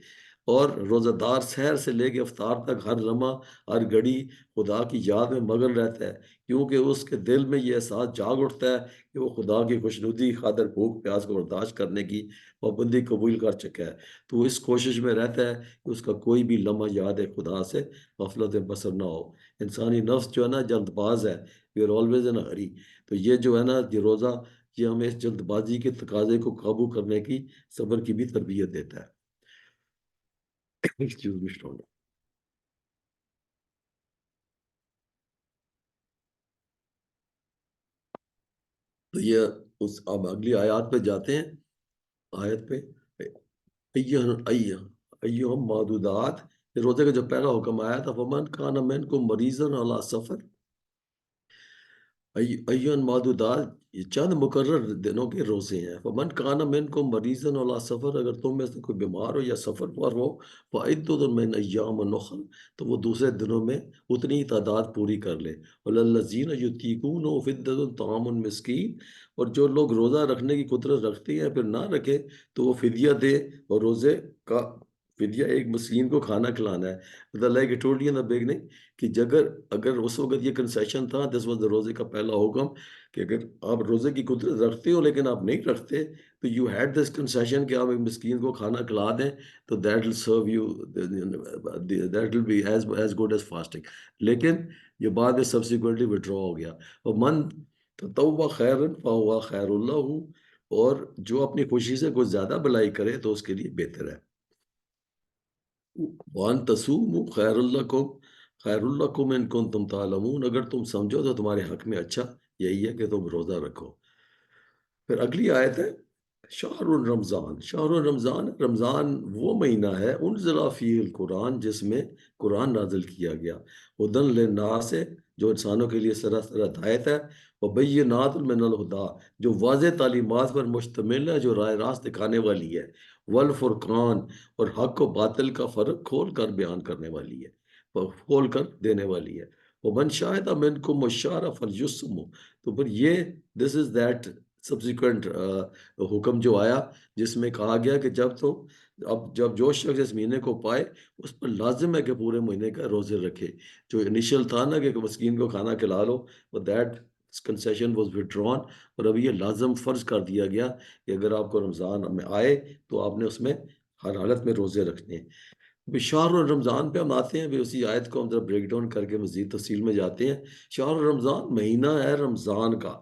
اور روزہ دار سحر سے لے کے افطار تک ہر لمحہ ہر گھڑی خدا کی یاد میں مگن رہتا ہے، کیونکہ اس کے دل میں یہ احساس جاگ اٹھتا ہے کہ وہ خدا کی خوشنودی خاطر بھوک پیاس کو برداشت کرنے کی پابندی قبول کر چکا ہے۔ تو وہ اس کوشش میں رہتا ہے کہ اس کا کوئی بھی لمحہ یاد خدا سے غفلت بسر نہ ہو۔ انسانی نفس جو ہے نا جلد باز ہے، وی آر آلویز ان ہری۔ تو یہ جو ہے نا یہ روزہ، یہ ہمیں اس جلد بازی کے تقاضے کو قابو کرنے کی صبر کی بھی تربیت دیتا ہے۔ Excuse me, strong. تو یہ اس اب اگلی آیات پہ جاتے ہیں، آیت پہ ایہم معدودات، یہ روزے کا جو پہلا حکم آیا تھا، فمن کان منکم مریضا علی سفر، ایون معدودات، یہ چند مقرر دنوں کے روزے ہیں۔ فمن کان منکم مریضا علی سفر، اگر تم میں سے کوئی بیمار ہو یا سفر پر ہو، فعدۃ من ایام اخر، تو وہ دوسرے دنوں میں اتنی ہی تعداد پوری کر لے۔ وللذین یطیقونہ فدیۃ طعام مسکین، اور جو لوگ روزہ رکھنے کی قدرت رکھتے ہیں پھر نہ رکھے تو وہ فدیہ دے، اور روزے کا فدیہ ایک مسکین کو کھانا کھلانا ہے۔ Like I told you in the beginning کہ اگر اس وقت یہ کنسیشن تھا، دس واز روزے کا پہلا حکم، کہ اگر آپ روزے کی قدرت رکھتے ہو لیکن آپ نہیں رکھتے تو یو ہیڈ دس کنسیشن کہ آپ ایک مسکین کو کھانا کھلا دیں، تو that will serve you, that will be as good as fasting. لیکن یہ بعد میں سبسیکوئنٹلی وڈرا ہو گیا۔ اور من تطوع خیرا فہو خیر اللہ، اور جو اپنی خوشی سے کچھ زیادہ بھلائی کرے تو اس کے لیے بہتر ہے۔ وان تصوموا خیر لکم، خیر لکم ان کنتم تعلمون، اگر تم سمجھو تو تمہارے حق میں اچھا یہی ہے کہ تم روزہ رکھو۔ پھر اگلی آیت ہے شہر رمضان، شہر رمضان، رمضان وہ مہینہ ہے انزل فیہ القرآن جس میں قرآن نازل کیا گیا، ہدی للناس، جو انسانوں کے لیے سراسر ہدایت ہے، وبینات من الہدی، جو واضح تعلیمات پر مشتمل ہے، جو راہ راست دکھانے والی ہے، والفرقان، اور حق و باطل کا فرق کھول کر بیان کرنے والی ہے، کھول کر دینے والی ہے۔ ومن شاہد منکم الشہر فلیصمہ، تو پھر یہ دس از دیٹ سبسیکوینٹ حکم جو آیا جس میں کہا گیا کہ جب جو شخص اس مہینے کو پائے اس پر لازم ہے کہ پورے مہینے کا روزے رکھے۔ جو انیشل تھا نا کہ مسکین کو کھانا کھلا لو، دیٹ کنسیشن واز withdrawn، اور ابھی یہ لازم فرض کر دیا گیا کہ اگر آپ کو رمضان میں آئے تو آپ نے اس میں ہر حالت میں روزے رکھنے ہیں۔ شہر رمضان پہ ہم آتے ہیں، اسی آیت کو ہم ذرا بریک ڈاؤن کر کے مزید تفصیل میں جاتے ہیں۔ شہر رمضان مہینہ ہے رمضان کا،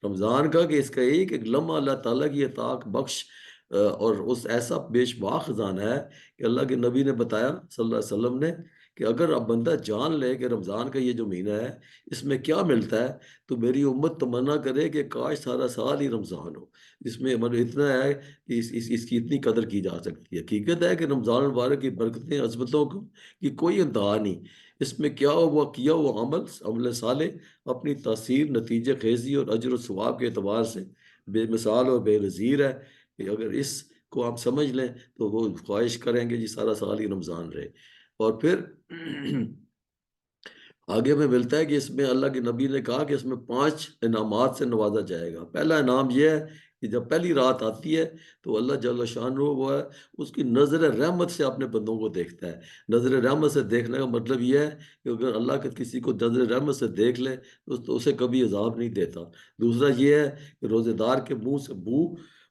رمضان کا، کہ اس کا ایک لمحہ اللہ تعالیٰ کی عطا بخش اور اس ایسا بے شمار خزانہ ہے کہ اللہ کے نبی نے بتایا صلی اللہ علیہ وسلم نے کہ اگر اب بندہ جان لے کہ رمضان کا یہ جو مہینہ ہے اس میں کیا ملتا ہے، تو میری امت تمنا کرے کہ کاش سارا سال ہی رمضان ہو۔ اس میں اتنا ہے کہ اس کی اتنی قدر کی جا سکتی ہے۔ حقیقت ہے کہ رمضان المبارک کی برکتیں عظمتوں کی کوئی انتہا نہیں۔ اس میں کیا ہوا عمل صالح اپنی تاثیر، نتیجہ خیزی اور اجر و ثواب کے اعتبار سے بے مثال اور بے نظیر ہے، کہ اگر اس کو آپ سمجھ لیں تو وہ خواہش کریں گے جی سارا سال ہی رمضان رہے۔ اور پھر آگے میں ملتا ہے کہ اس میں اللہ کے نبی نے کہا کہ اس میں 5 انعامات سے نوازا جائے گا۔ پہلا انعام یہ ہے کہ جب پہلی رات آتی ہے تو اللہ جل شانہ وہ ہے اس کی نظر رحمت سے اپنے بندوں کو دیکھتا ہے۔ نظر رحمت سے دیکھنے کا مطلب یہ ہے کہ اگر اللہ کے کسی کو نظر رحمت سے دیکھ لے تو اسے کبھی عذاب نہیں دیتا۔ دوسرا یہ ہے کہ روزے دار کے منہ سے بو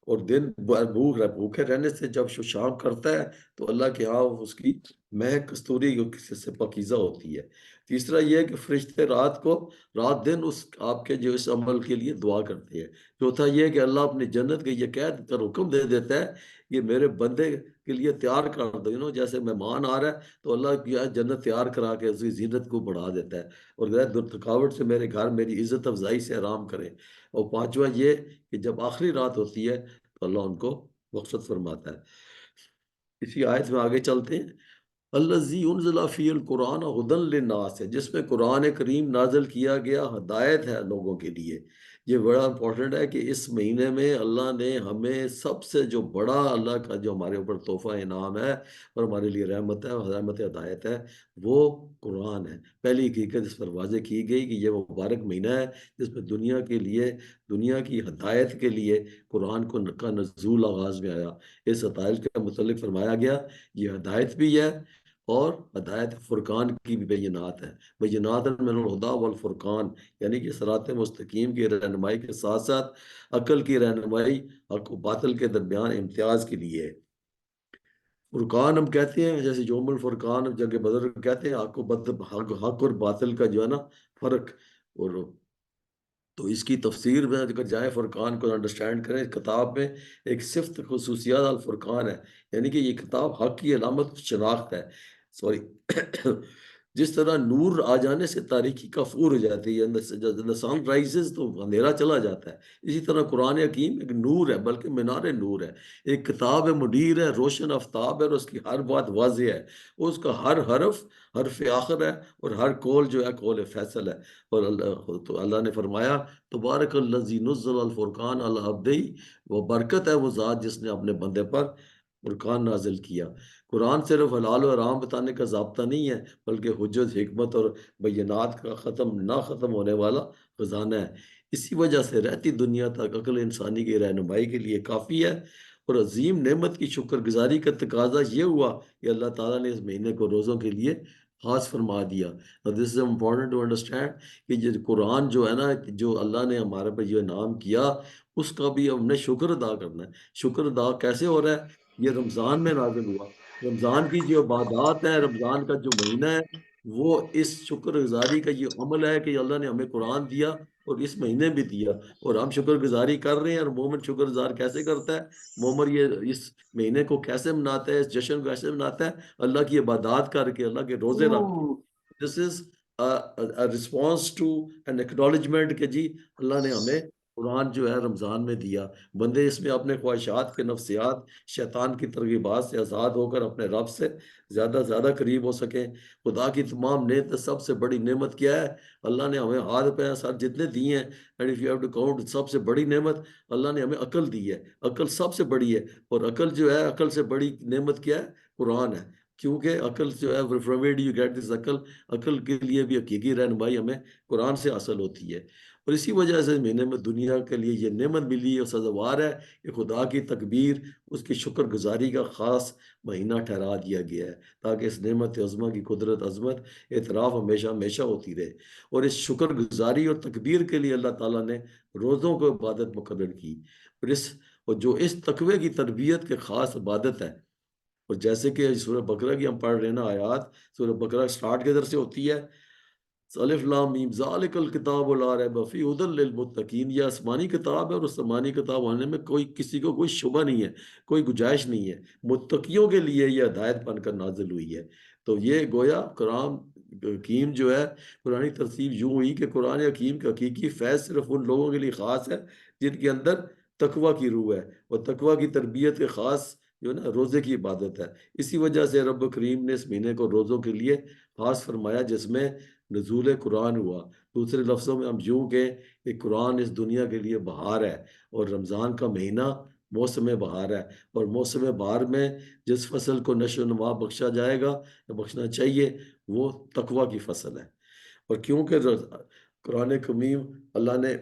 اور دن بھوکے رہنے سے جب شام کرتا ہے تو اللہ کے ہاں اس کی مہک کستوری سے پاکیزہ ہوتی ہے۔ تیسرا یہ ہے کہ فرشتے رات دن آپ کے جو اس عمل کے لیے دعا کرتے ہیں۔ چوتھا یہ ہے کہ اللہ اپنی جنت کے یہ کہہ کر حکم دے دیتا ہے کہ میرے بندے کے لیے تیار کر دو، جیسے مہمان آ رہا ہے تو اللہ کی جنت تیار کرا کے اس کی زینت کو بڑھا دیتا ہے، اور تھکاوٹ سے میرے گھر میری عزت افزائی سے آرام کریں۔ اور پانچواں یہ کہ جب آخری رات ہوتی ہے تو اللہ ان کو رخصت فرماتا ہے۔ اسی آیت میں آگے چلتے ہیں۔ الذی انزل فی القرآن ہدی للناس ہے، جس میں قرآن کریم نازل کیا گیا ہدایت ہے لوگوں کے لیے۔ یہ بڑا امپورٹنٹ ہے کہ اس مہینے میں اللہ نے ہمیں سب سے جو بڑا اللہ کا جو ہمارے اوپر تحفہ انعام ہے اور ہمارے لیے رحمت ہے اور رحمت ہدایت ہے، وہ قرآن ہے۔ پہلی حقیقت اس پر واضح کی گئی کہ یہ وہ مبارک مہینہ ہے جس میں دنیا کے لیے، دنیا کی ہدایت کے لیے قرآن کا نزول آغاز میں آیا۔ اس ہدایت کے متعلق فرمایا گیا یہ ہدایت بھی ہے اور ہدایت فرقان کی بھی بینات ہے۔ بینات من الہدیٰ والفرقان، یعنی کہ صراط مستقیم کی رہنمائی کے ساتھ ساتھ عقل کی رہنمائی، حق و باطل کے درمیان امتیاز کے لیے ہے۔ فرقان ہم کہتے ہیں جیسے یوم الفرقان جنگ بدر کہتے ہیں، حق اور باطل کا جو ہے نا فرق۔ اور تو اس کی تفسیر میں اگر جائے فرقان کو انڈرسٹینڈ کریں، کتاب میں ایک صفت خصوصیات الفرقان ہے، یعنی کہ یہ کتاب حق کی علامت شناخت ہے۔ سوری جس طرح نور آ جانے سے تاریکی کفور ہو جاتی ہے، سن رائزز تو اندھیرا چلا جاتا ہے، اسی طرح قرآن حکیم ایک نور ہے، بلکہ مینار نور ہے، ایک کتاب ہے، مڈیر ہے، روشن آفتاب ہے، اور اس کی ہر بات واضح ہے، اس کا ہر حرف حرف آخر ہے، اور ہر قول جو ہے قول فیصل ہے۔ اور اللہ نے فرمایا تبارک الذی نزل الفرقان علی عبدہ، وہ برکت ہے وہ ذات جس نے اپنے بندے پر فرقان نازل کیا۔ قرآن صرف حلال و حرام بتانے کا ضابطہ نہیں ہے، بلکہ حجت، حکمت اور بینات کا نہ ختم ہونے والا خزانہ ہے۔ اسی وجہ سے رہتی دنیا تک عقل انسانی کی رہنمائی کے لیے کافی ہے، اور عظیم نعمت کی شکر گزاری کا تقاضا یہ ہوا کہ اللہ تعالیٰ نے اس مہینے کو روزوں کے لیے خاص فرما دیا۔ دس از امپورٹنٹ ٹو انڈرسٹینڈ کہ یہ قرآن جو ہے نا، جو اللہ نے ہمارے پر یہ انعام کیا، اس کا بھی ہم نے شکر ادا کرنا ہے۔ شکر ادا کیسے ہو رہا ہے؟ یہ رمضان میں نازل ہوا، رمضان کی جو عبادات ہے، رمضان کا جو مہینہ ہے، وہ اس شکر گزاری کا یہ عمل ہے کہ اللہ نے ہمیں قرآن دیا اور اس مہینے بھی دیا، اور ہم شکر گزاری کر رہے ہیں۔ اور مومن شکر گزار کیسے کرتا ہے؟ مومن یہ اس مہینے کو کیسے مناتا ہے، اس جشن کو کیسے مناتا ہے؟ اللہ کی عبادات کر کے، اللہ کے روزے رکھ کے۔ دس از رسپانس ٹو این ایکنالجمنٹ کہ جی اللہ نے ہمیں قرآن جو ہے رمضان میں دیا۔ بندے اس میں اپنے خواہشات کے نفسیات، شیطان کی ترغیبات سے آزاد ہو کر اپنے رب سے زیادہ سے زیادہ قریب ہو سکیں۔ خدا کی تمام نعمت، سب سے بڑی نعمت کیا ہے؟ اللہ نے ہمیں ہاتھ پیر سر جتنے دیے ہیں، and if you have to count, سب سے بڑی نعمت اللہ نے ہمیں عقل دی ہے۔ عقل سب سے بڑی ہے، اور عقل جو ہے، عقل سے بڑی نعمت کیا ہے؟ قرآن ہے۔ کیونکہ عقل جو ہے from where do you get this aql? عقل کے لیے بھی حقیقی رہنمائی ہمیں قرآن سے حاصل ہوتی ہے۔ اور اسی وجہ سے مہینے میں دنیا کے لیے یہ نعمت ملی اور سزاوار ہے کہ خدا کی تکبیر، اس کی شکر گزاری کا خاص مہینہ ٹھہرا دیا گیا ہے، تاکہ اس نعمت عظمہ کی قدرت، عظمت، اعتراف ہمیشہ ہمیشہ ہوتی رہے۔ اور اس شکر گزاری اور تکبیر کے لیے اللہ تعالیٰ نے روزوں کو عبادت مقرر کی، اور جو اس تقوی کی تربیت کے خاص عبادت ہے۔ اور جیسے کہ سورہ بقرہ کی ہم پڑھ رہے ہیں نا آیات، سورہ بقرہ سٹارٹ کے در سے ہوتی ہے الف لام میم ذالک الکتاب لا ریب فیہ ھدی للمتقین۔ یہ آسمانی کتاب ہے، اور آسمانی کتاب ہونے میں کسی کو کوئی شبہ نہیں ہے، کوئی گنجائش نہیں ہے۔ متقیوں کے لیے یہ ہدایت بن کر نازل ہوئی ہے۔ تو یہ گویا قرآن حکیم جو ہے، قرآنی ترتیب یوں ہوئی کہ قرآن حکیم کا حقیقی فیض صرف ان لوگوں کے لیے خاص ہے جن کے اندر تقوی کی روح ہے، اور تقوی کی تربیت کے خاص جو ہے نا روزے کی عبادت ہے۔ اسی وجہ سے رب کریم نے اس مہینے کو روزوں کے لیے خاص فرمایا، جس میں نزول قرآن ہوا۔ دوسرے لفظوں میں ہم یوں کہیں کہ قرآن اس دنیا کے لیے بہار ہے، اور رمضان کا مہینہ موسم بہار ہے۔ اور موسم بہار میں جس فصل کو نشو و نما بخشا جائے گا یا بخشنا چاہیے، وہ تقوی کی فصل ہے۔ اور کیونکہ قرآن کریم اللہ نے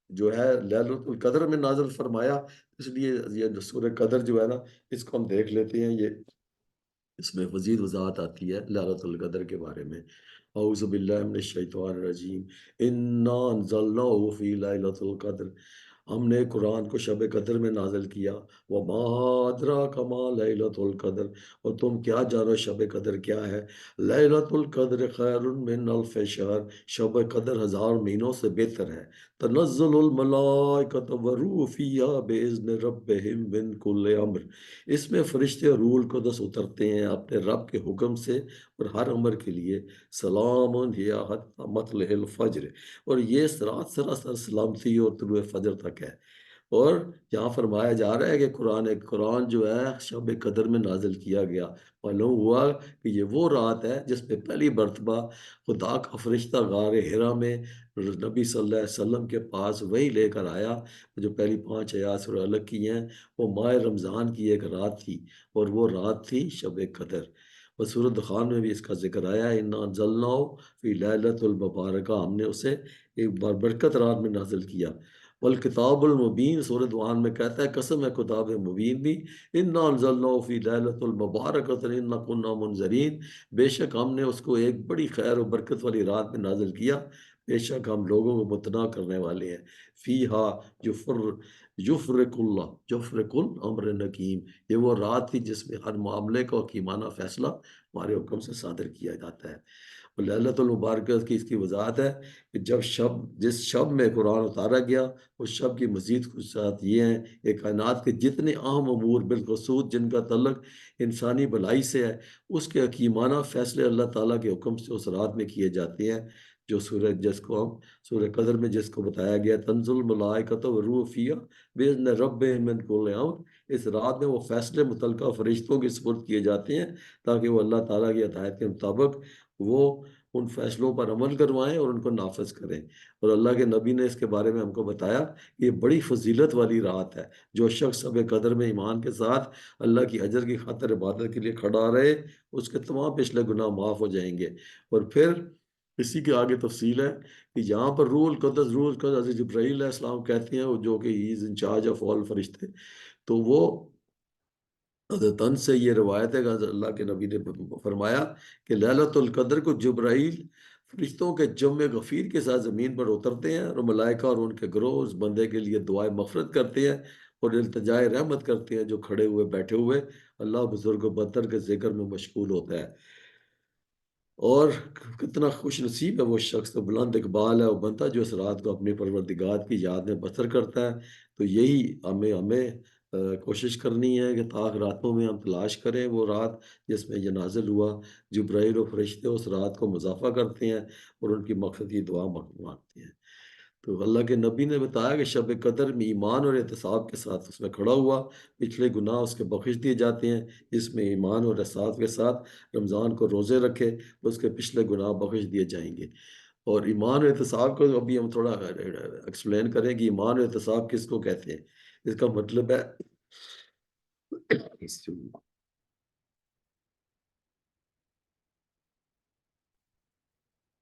جو ہے لیلۃ القدر میں نازل فرمایا، اس لیے یہ سورہ قدر جو ہے نا، اس کو ہم دیکھ لیتے ہیں۔ یہ اس میں مزید وضاحت آتی ہے لیلۃ القدر کے بارے میں۔ اعوذ باللہ من الشیطان الرجیم، انا انزلناہ فی لیلۃ القدر، ہم نے قرآن کو شب قدر میں نازل کیا۔ وما ادراک ما لیلۃ القدر، اور تم کیا جانو شب قدر کیا ہے؟ لیلۃ القدر خیر من الف شہر، شب قدر ہزار مہینوں سے بہتر ہے۔ تنزل الملائکۃ والروح فیہا باذن ربہم من کل امر، اس میں فرشتے اور روح القدس اترتے ہیں اپنے رب کے حکم سے اور ہر امر کے لیے۔ سلام ہی حتی مطلع الفجر، اور یہ رات سراسر سلامتی اور طلوع فجر تک ہے۔ اور یہاں فرمایا جا رہا ہے کہ قرآن جو ہے شب قدر میں نازل کیا گیا۔ معلوم ہوا کہ یہ وہ رات ہے جس میں پہلی مرتبہ خدا کا فرشتہ غار ہرا میں نبی صلی اللہ علیہ وسلم کے پاس وہی لے کر آیا۔ جو پہلی 5 آیات سورہ الگ کی ہیں وہ ماہ رمضان کی ایک رات تھی، اور وہ رات تھی شب قدر۔ اور سورۃ دخان میں بھی اس کا ذکر آیا ہے، انا انزلناہ فی لیلۃ المبارکہ، ہم نے اسے ایک بار برکت رات میں نازل کیا۔ والکتاب المبین، سورۃ دعان میں کہتا ہے قسم ہے کتاب مبین بھی، انا انزلناہ فی لیلۃ المبارکۃ انا کنا منذرین، بے شک ہم نے اس کو ایک بڑی خیر و برکت والی رات میں نازل کیا، بے شک ہم لوگوں کو مطلع کرنے والے ہیں۔ فیہا یفرق اللہ یفرق الامر الحکیم، یہ وہ رات تھی جس میں ہر معاملے کا حکیمانہ فیصلہ ہمارے حکم سے صادر کیا جاتا ہے۔ اور للیلۃ المبارکہ کی اس کی وضاحت ہے کہ جس شب میں قرآن اتارا گیا اس شب کی مزید خصوصیات یہ ہیں کہ کائنات کے جتنے اہم امور بالخصوص جن کا تعلق انسانی بھلائی سے ہے، اس کے حکیمانہ فیصلے اللہ تعالیٰ کے حکم سے اس رات میں کیے جاتے ہیں، جو جس کو ہم سورہ قدر میں جس کو بتایا گیا تنزل الملائکۃ والروح فیہا بإذن ربہم من کل امر، اس رات میں وہ فیصلے متعلقہ فرشتوں کی سپرد کیے جاتے ہیں تاکہ وہ اللہ تعالیٰ کی ہدایت کے مطابق وہ ان فیصلوں پر عمل کروائیں اور ان کو نافذ کریں۔ اور اللہ کے نبی نے اس کے بارے میں ہم کو بتایا کہ یہ بڑی فضیلت والی رات ہے، جو شخص شب قدر میں ایمان کے ساتھ اللہ کی اجر کی خاطر عبادت کے لیے کھڑا رہے، اس کے تمام پچھلے گناہ معاف ہو جائیں گے۔ اور پھر اسی کے آگے تفصیل ہے کہ یہاں پر روح القدس حضرت جبرائیل علیہ السلام کہتے ہیں، جو کہ ہی از ان چارج آف آل فرشتے، تو وہ حضرت انس سے یہ روایت ہے کہ حضرت اللہ کے نبی نے فرمایا کہ ليلۃ القدر کو جبرائیل فرشتوں کے جمع غفیر کے ساتھ زمین پر اترتے ہیں، اور ملائکہ اور ان کے گروہ اس بندے کے لیے دعائیں مغفرت کرتے ہیں اور التجائے رحمت کرتے ہیں جو کھڑے ہوئے بیٹھے ہوئے اللہ بزرگ و برتر کے ذکر میں مشغول ہوتا ہے۔ اور کتنا خوش نصیب ہے وہ شخص، تو بلند اقبال ہے وہ بندہ جو اس رات کو اپنی پروردگار کی یاد میں بسر کرتا ہے۔ تو یہی ہمیں کوشش کرنی ہے کہ طاق راتوں میں ہم تلاش کریں وہ رات جس میں یہ نازل ہوا۔ جبرائیل و فرشتے اس رات کو مضافہ کرتے ہیں اور ان کی مقصد کی دعا مانگتے ہیں۔ تو اللہ کے نبی نے بتایا کہ شب قدر میں ایمان اور احتساب کے ساتھ اس میں کھڑا ہوا، پچھلے گناہ اس کے بخش دیے جاتے ہیں۔ جس میں ایمان اور احتساب کے ساتھ رمضان کو روزے رکھے اس کے پچھلے گناہ بخش دیے جائیں گے۔ اور ایمان اور احتساب کو ابھی ہم تھوڑا ایکسپلین کریں کہ ایمان اور احتساب کس کو کہتے ہیں۔ اس کا مطلب ہے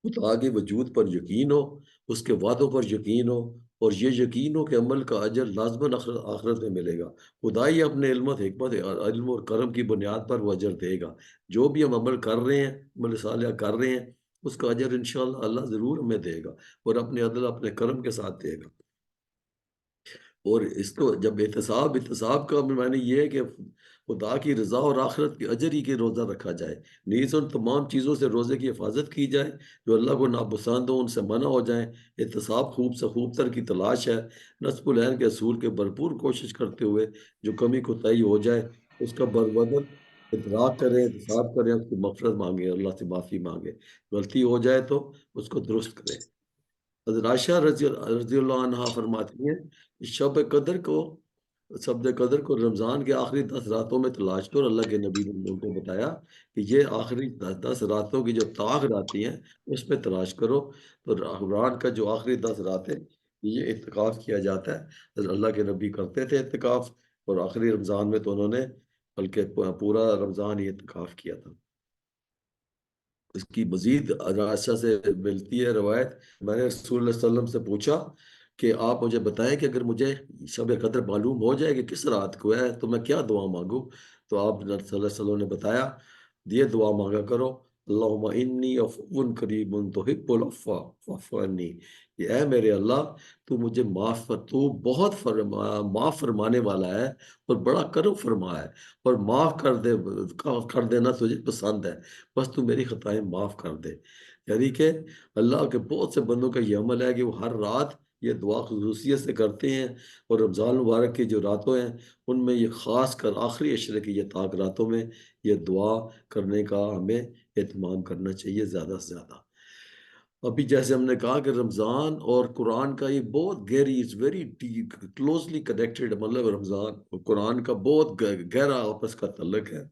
خدا کے وجود پر یقین ہو، اس کے وعدوں پر یقین ہو، اور یہ یقین ہو کہ عمل کا اجر لازماً آخرت میں ملے گا۔ خدا ہی اپنے علم و حکمت علم اور کرم کی بنیاد پر وہ اجر دے گا۔ جو بھی ہم عمل کر رہے ہیں، عمل صالحہ کر رہے ہیں، اس کا اجر انشاءاللہ اللہ ضرور ہمیں دے گا، اور اپنے عدل اپنے کرم کے ساتھ دے گا۔ اور اس کو جب احتساب کا معنی یہ ہے کہ خدا کی رضا اور آخرت کی اجر ہی کے روزہ رکھا جائے، نیز ان تمام چیزوں سے روزے کی حفاظت کی جائے جو اللہ کو ناپسند ہو، ان سے منع ہو جائیں۔ احتساب خوب سے خوب تر کی تلاش ہے، نصب العین کے اصول کے بھرپور کوشش کرتے ہوئے جو کمی کوتاہی ہو جائے اس کا بربدل ادراک کریں، احتساب کریں، اس کی مغفرت مانگیں، اللہ سے معافی مانگیں، غلطی ہو جائے تو اس کو درست کریں۔ حضرت عائشہ رضی اللہ عنہا فرماتی ہیں کہ شب قدر کو رمضان کے آخری 10 راتوں میں تلاش کرو۔ اللہ کے نبی نے ان کو بتایا کہ یہ آخری 10 راتوں کی جو طاق راتیں ہیں اس میں تلاش کرو۔ تو رمضان کا جو آخری 10 راتیں یہ اعتکاف کیا جاتا ہے، حضرت اللہ کے نبی کرتے تھے اعتکاف، اور آخری رمضان میں تو انہوں نے بلکہ پورا رمضان ہی اعتکاف کیا تھا۔ اس کی مزید عائشہ سے ملتی ہے روایت، میں نے رسول اللہ صلی اللہ علیہ وسلم سے پوچھا کہ آپ مجھے بتائیں کہ اگر مجھے شب قدر معلوم ہو جائے کہ کس رات کو ہے تو میں کیا دعا مانگوں؟ تو آپ صلی اللہ علیہ وسلم نے بتایا یہ دعا مانگا کرو، اللہم انی عفو کریم تحب العفو فاعف عنی، کہ اے میرے اللہ تو مجھے تو بہت معاف فرمانے والا ہے اور بڑا کرم فرما ہے، اور معاف کر دینا تجھے پسند ہے، بس تو میری خطائیں معاف کر دے۔ یعنی کہ اللہ کے بہت سے بندوں کا یہ عمل ہے کہ وہ ہر رات یہ دعا خصوصیت سے کرتے ہیں، اور رمضان المبارک کی جو راتوں ہیں ان میں یہ خاص کر آخری عشرے کی یہ طاق راتوں میں یہ دعا کرنے کا ہمیں اہتمام کرنا چاہیے زیادہ سے زیادہ۔ ابھی جیسے ہم نے کہا کہ رمضان اور قرآن کا یہ بہت گہری، از ویری کلوزلی کنیکٹڈ، مطلب رمضان اور قرآن کا بہت گہرا آپس کا تعلق ہے۔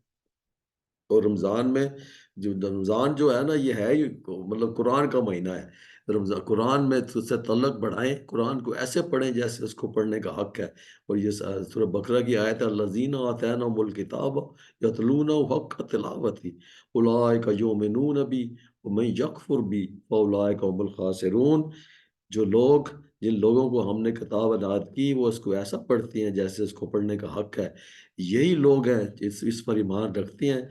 اور رمضان میں جو رمضان جو ہے نا، یہ ہے مطلب قرآن کا مہینہ ہے رمضان۔ قرآن میں اس سے تعلق بڑھائیں، قرآن کو ایسے پڑھیں جیسے اس کو پڑھنے کا حق ہے۔ اور یہ سورہ بقرہ کی آیت ہے، الذین آتیناہم الکتاب یتلونہ حق تلاوتہ اولئک یؤمنون بہ ومن یکفر بہ فاولئک هم الخاسرون۔ جو لوگ، جن لوگوں کو ہم نے کتاب عنایت کی، وہ اس کو ایسا پڑھتے ہیں جیسے اس کو پڑھنے کا حق ہے، یہی لوگ ہیں اس پر ایمان رکھتے ہیں،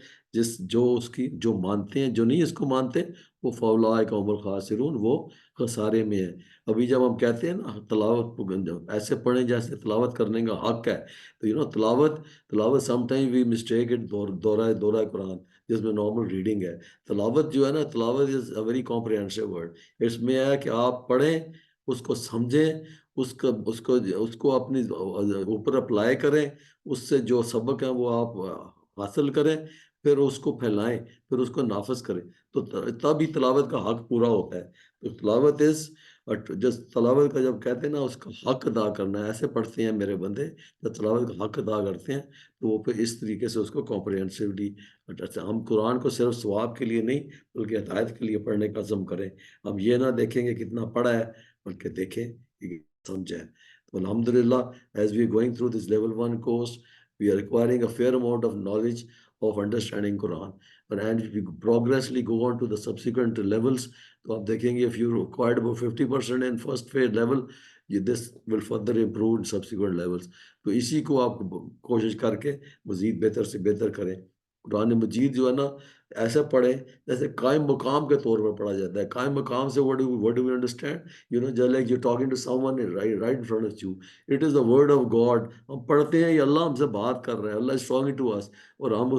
جو اس کی جو مانتے ہیں۔ جو نہیں اس کو مانتے، وہ فاولئک هم الخاسرون، وہ خسارے میں ہیں۔ ابھی جب ہم کہتے ہیں نا تلاوت ایسے پڑھیں جیسے تلاوت کرنے کا حق ہے، تو تلاوت some time we mistake it daura Quran, جس میں نارمل ریڈنگ ہے۔ تلاوت جو ہے نا، تلاوت از اے ویری کمپریہنسو ورڈ۔ اس میں ہے کہ آپ پڑھیں، اس کو سمجھیں، اس کو اپنی اوپر اپلائی کریں، اس سے جو سبق ہے وہ آپ حاصل کریں، پھر اس کو پھیلائیں، پھر اس کو نافذ کریں، تو تب ہی تلاوت کا حق پورا ہوتا ہے۔ تو تلاوت کا جب کہتے ہیں نا اس کا حق ادا کرنا ہے، ایسے پڑھتے ہیں میرے بندے، جب تلاوت کا حق ادا کرتے ہیں تو وہ پھر اس طریقے سے اس کو کمپریہنسولی، ہم قرآن کو صرف ثواب کے لیے نہیں بلکہ ہدایت کے لیے پڑھنے کا عزم کریں۔ ہم یہ نہ دیکھیں گے کتنا پڑھا ہے، بلکہ دیکھیں کہ سمجھیں۔ تو الحمدللہ as we are going through this level 1 course, we are acquiring a fair amount of knowledge of understanding Quran. And if we progressively go on to the subsequent levels, تو آپ دیکھیں گے if you acquired about 50% in first phase level, this will further improve in subsequent levels۔ تو اسی کو آپ کوشش کر کے مزید بہتر سے بہتر کریں۔ قرآن مجید جو ہے نا، ایسا پڑھیں جیسے قائم مقام کے طور پر پڑھا جاتا ہے۔ قائم مقام سے what do we understand? Just like you're talking to someone right in front of you. It is the word of God۔ ہم پڑھتے ہیں، یہ اللہ ہم سے بات کر رہے ہیں، اللہ is talking to us، اور ہم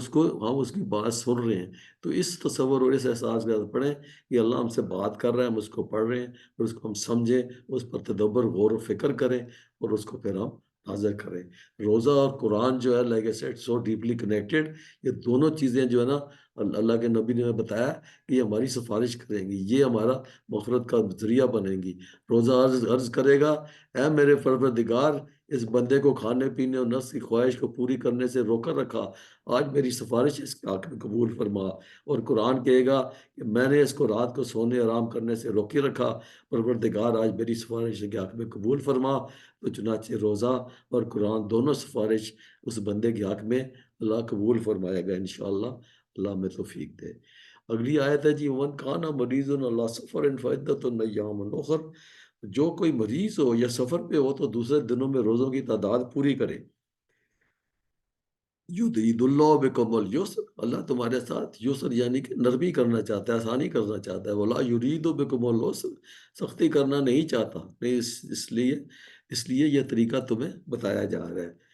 اس کی بات سن رہے ہیں۔ تو اس تصور اور اس احساس کے ساتھ پڑھیں کہ اللہ ہم سے بات کر رہے ہیں، ہم اس کو پڑھ رہے ہیں، اور اس کو ہم سمجھیں، اس پر تدبر، غور و فکر کریں، اور اس کو پھر ہم حاضر کریں۔ روزہ اور قرآن جو ہے like I said so deeply connected، یہ دونوں چیزیں جو ہے نا، اللہ کے نبی نے ہمیں بتایا کہ یہ ہماری سفارش کریں گی، یہ ہمارا مغفرت کا ذریعہ بنیں گی۔ روزہ عرض کرے گا، اے میرے پروردگار، اس بندے کو کھانے پینے اور نفس کی خواہش کو پوری کرنے سے روکا رکھا، آج میری سفارش اس کے حق میں قبول فرما۔ اور قرآن کہے گا کہ میں نے اس کو رات کو سونے آرام کرنے سے روکے رکھا، پروردگار آج میری سفارش کے حق میں قبول فرما۔ تو چنانچہ روزہ اور قرآن دونوں سفارش اس بندے کے حق میں اللہ قبول فرمائے گا انشاءاللہ۔ اللہ میں توفیق دے۔ اگلی آیت ہے جی، وَمَنْ كَانَ مَرِيضًا عَلَىٰ سَفَرٍ فَعِدَّةٌ مِّنْ أَيَّامٍ أُخَرَ۔ جو کوئی مریض ہو یا سفر پہ ہو تو دوسرے دنوں میں روزوں کی تعداد پوری کرے۔ یرید اللہ بکم الیسر، اللہ تمہارے ساتھ یسر یعنی کہ نرمی کرنا چاہتا ہے، آسانی کرنا چاہتا ہے۔ ولا یرید بکم العسر، سختی کرنا نہیں چاہتا، نہیں، اس لیے یہ طریقہ تمہیں بتایا جا رہا ہے۔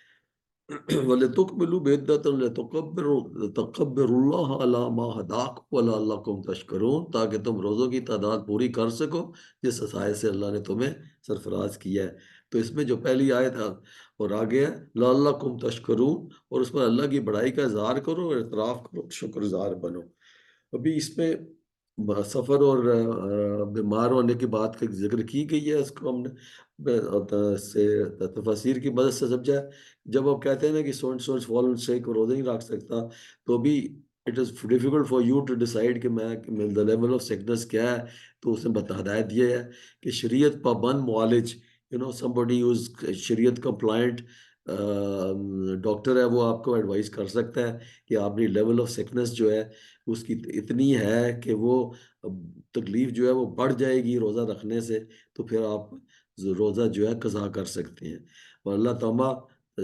وَلِتُكْمِلُوا بِعِدَّةٍ لِتُكَبِّرُوا اللَّهَ عَلَىٰ مَا هَدَاكُمْ وَلَعَلَّكُمْ تَشْكُرُونَ، تاکہ تم روزوں کی تعداد پوری کر سکو جس عطیہ سے اللہ نے تمہیں سرفراز کیا ہے۔ تو اس میں جو پہلی آیت ہے اور آگے ہے لَعَلَّكُمْ تَشْكُرُونَ، اور اس پر اللہ کی بڑائی کا اظہار کرو اور اعتراف کرو، شکر گزار بنو۔ ابھی اس میں سفر اور بیمار ہونے کی بات کا ذکر کی گئی ہے، اس کو ہم نے سے تفسیر کی مدد سے سمجھا ہے۔ جب آپ کہتے ہیں نا کہ سونٹ فالن سے کو روزہ نہیں رکھ سکتا، تو ابھی it is difficult for you to decide کہ میں دا لیول آف سکنس کیا ہے۔ تو اس نے ہدایت دیا ہے کہ شریعت پابند معالج، somebody who's شریعت کمپلائنٹ ڈاکٹر ہے، وہ آپ کو ایڈوائز کر سکتا ہے کہ آپ کی لیول آف سکنس جو ہے اس کی اتنی ہے کہ وہ تکلیف جو ہے وہ بڑھ جائے گی روزہ رکھنے سے، تو پھر آپ روزہ جو ہے قضا کر سکتے ہیں۔ اور اللہ تعالیٰ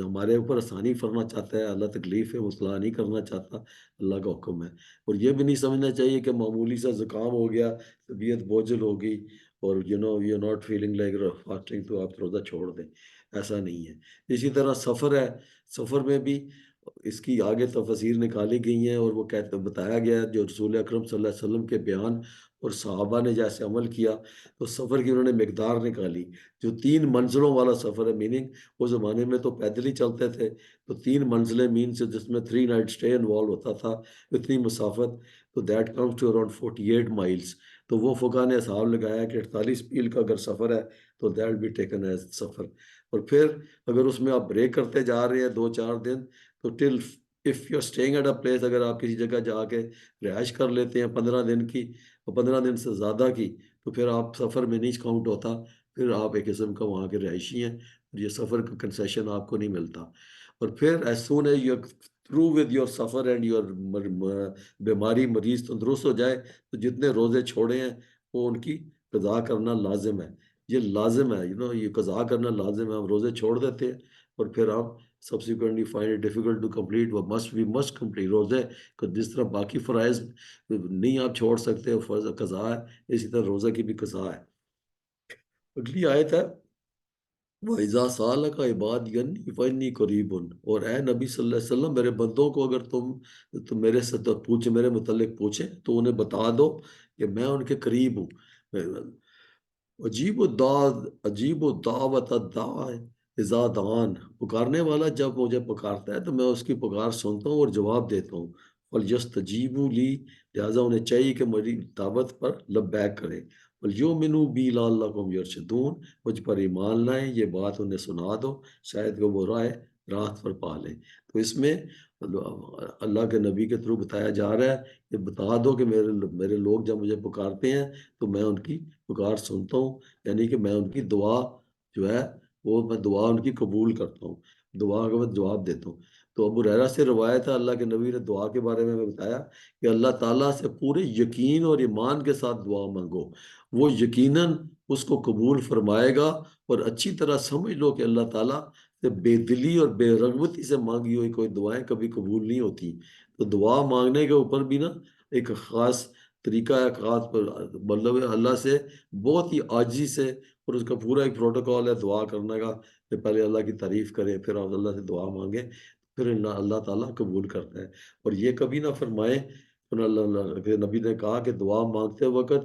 ہمارے اوپر آسانی فرما چاہتا ہے، اللہ تکلیف ہے مطلع نہیں کرنا چاہتا، اللہ کا حکم ہے۔ اور یہ بھی نہیں سمجھنا چاہیے کہ معمولی سا زکام ہو گیا، طبیعت بوجھل ہو گئی، اور you not feeling like fasting, تو آپ روزہ چھوڑ دیں، ایسا نہیں ہے۔ اسی طرح سفر ہے، سفر میں بھی اس کی آگے تفاسیر نکالی گئی ہیں، اور وہ بتایا گیا ہے جو رسول اکرم صلی اللہ علیہ وسلم کے بیان اور صحابہ نے جیسے عمل کیا، تو سفر کی انہوں نے مقدار نکالی جو 3 منزلوں والا سفر ہے، میننگ اس زمانے میں تو پیدل ہی چلتے تھے، تو 3 منزلیں مین سے جس میں 3 نائٹ اسٹے انوالو ہوتا تھا، اتنی مسافت، تو that comes to around 48 miles. تو وہ فقہ نے حساب لگایا کہ 48 میل کا اگر سفر ہے تو دیٹ بی ٹیکن ایز سفر. اور پھر اگر اس میں آپ بریک کرتے جا رہے ہیں 2-4 دن، تو till if you are staying at a place, اگر آپ کسی جگہ جا کے رہائش کر لیتے ہیں 15 دن کی اور 15 دن سے زیادہ کی، تو پھر آپ سفر میں نہیں کاؤنٹ ہوتا، پھر آپ ایک قسم کا وہاں کے رہائشی ہیں، اور یہ سفر کا کنسیشن آپ کو نہیں ملتا. اور پھر as soon as you through with your سفر اینڈ یور بیماری، مریض تندرست ہو جائے، تو جتنے روزے چھوڑے ہیں وہ ان کی قضا کرنا لازم ہے. یہ لازم ہے، یہ قضا کرنا لازم ہے. ہم روزے چھوڑ دیتے ہیں اور پھر ہم subsequently find it difficult to complete. وہ we must complete روزے کو، جس طرح باقی فرائض نہیں آپ چھوڑ سکتے، وہ فرض قضا ہے، اسی طرح روزہ کی بھی قضا ہے. اگلی آیت ہے وَإِذَا سَأَلَكَ عِبَادِي عَنِّي فَإِنِّي قَرِيبٌ. اور اے نبی صلی اللہ علیہ وسلم، میرے بندوں کو اگر تم میرے سے پوچھے، میرے متعلق پوچھیں، تو انہیں بتا دو کہ میں ان کے قریب ہوں. عجیب الدعوت الداع اذا دعان. پکارنے والا جب مجھے پکارتا ہے تو میں اس کی پکار سنتا ہوں اور جواب دیتا ہوں. فَلْيَسْتَجِيبُوا لِي. لہٰذا انہیں چاہیے کہ میری دعوت پر لبیک کریں. وَلْيُؤْمِنُوا بِي لَعَلَّهُمْ يَرْشُدُونَ. مجھ پر ایمان لائیں، یہ بات انہیں سنا دو، شاید وہ راہ پر پا لیں. تو اس میں اللہ کے نبی کے تھرو بتایا جا رہا ہے کہ بتا دو کہ میرے لوگ جب مجھے پکارتے ہیں تو میں ان کی پکار سنتا ہوں، یعنی کہ میں ان کی دعا جو ہے وہ میں دعا ان کی قبول کرتا ہوں، دعا کا میں جواب دیتا ہوں. تو ابو ہریرہ سے روایت ہے، اللہ کے نبی نے دعا کے بارے میں بتایا کہ اللہ تعالیٰ سے پورے یقین اور ایمان کے ساتھ دعا مانگو، وہ یقیناً اس کو قبول فرمائے گا. اور اچھی طرح سمجھ لو کہ اللہ تعالیٰ سے بے دلی اور بے رغبتی سے مانگی ہوئی کوئی دعائیں کبھی قبول نہیں ہوتی. تو دعا مانگنے کے اوپر بھی نا ایک خاص طریقہ ہے، خاص مطلب اللہ سے بہت ہی عاجزی سے، اور اس کا پورا ایک پروٹوکول ہے دعا کرنے کا کہ پہلے اللہ کی تعریف کریں، پھر آپ اللہ سے دعا مانگیں، پھر اللہ تعالیٰ قبول کرتا ہے. اور یہ کبھی نہ فرمائیں. اللہ کے نبی نے کہا کہ دعا مانگتے وقت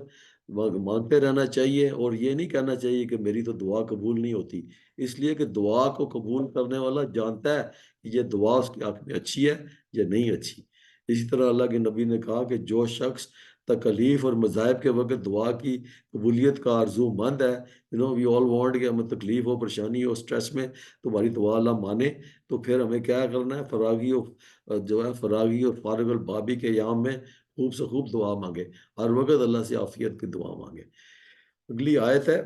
مانگتے رہنا چاہیے، اور یہ نہیں کہنا چاہیے کہ میری تو دعا قبول نہیں ہوتی، اس لیے کہ دعا کو قبول کرنے والا جانتا ہے کہ یہ دعا اس کی آنکھ میں اچھی ہے یا نہیں اچھی. اسی طرح اللہ کے نبی نے کہا کہ جو شخص تکلیف اور مذاہب کے وقت دعا کی قبولیت کا آرزو مند ہے، وی آل وانٹ کہ ہمیں تکلیف ہو، پریشانی ہو، اسٹریس میں تمہاری دعا اللہ مانے، تو پھر ہمیں کیا کرنا ہے، فراغی اور فارغ البابی کے ایام میں خوب سے خوب دعا مانگے، ہر وقت اللہ سے عافیت کی دعا مانگے. اگلی آیت ہے،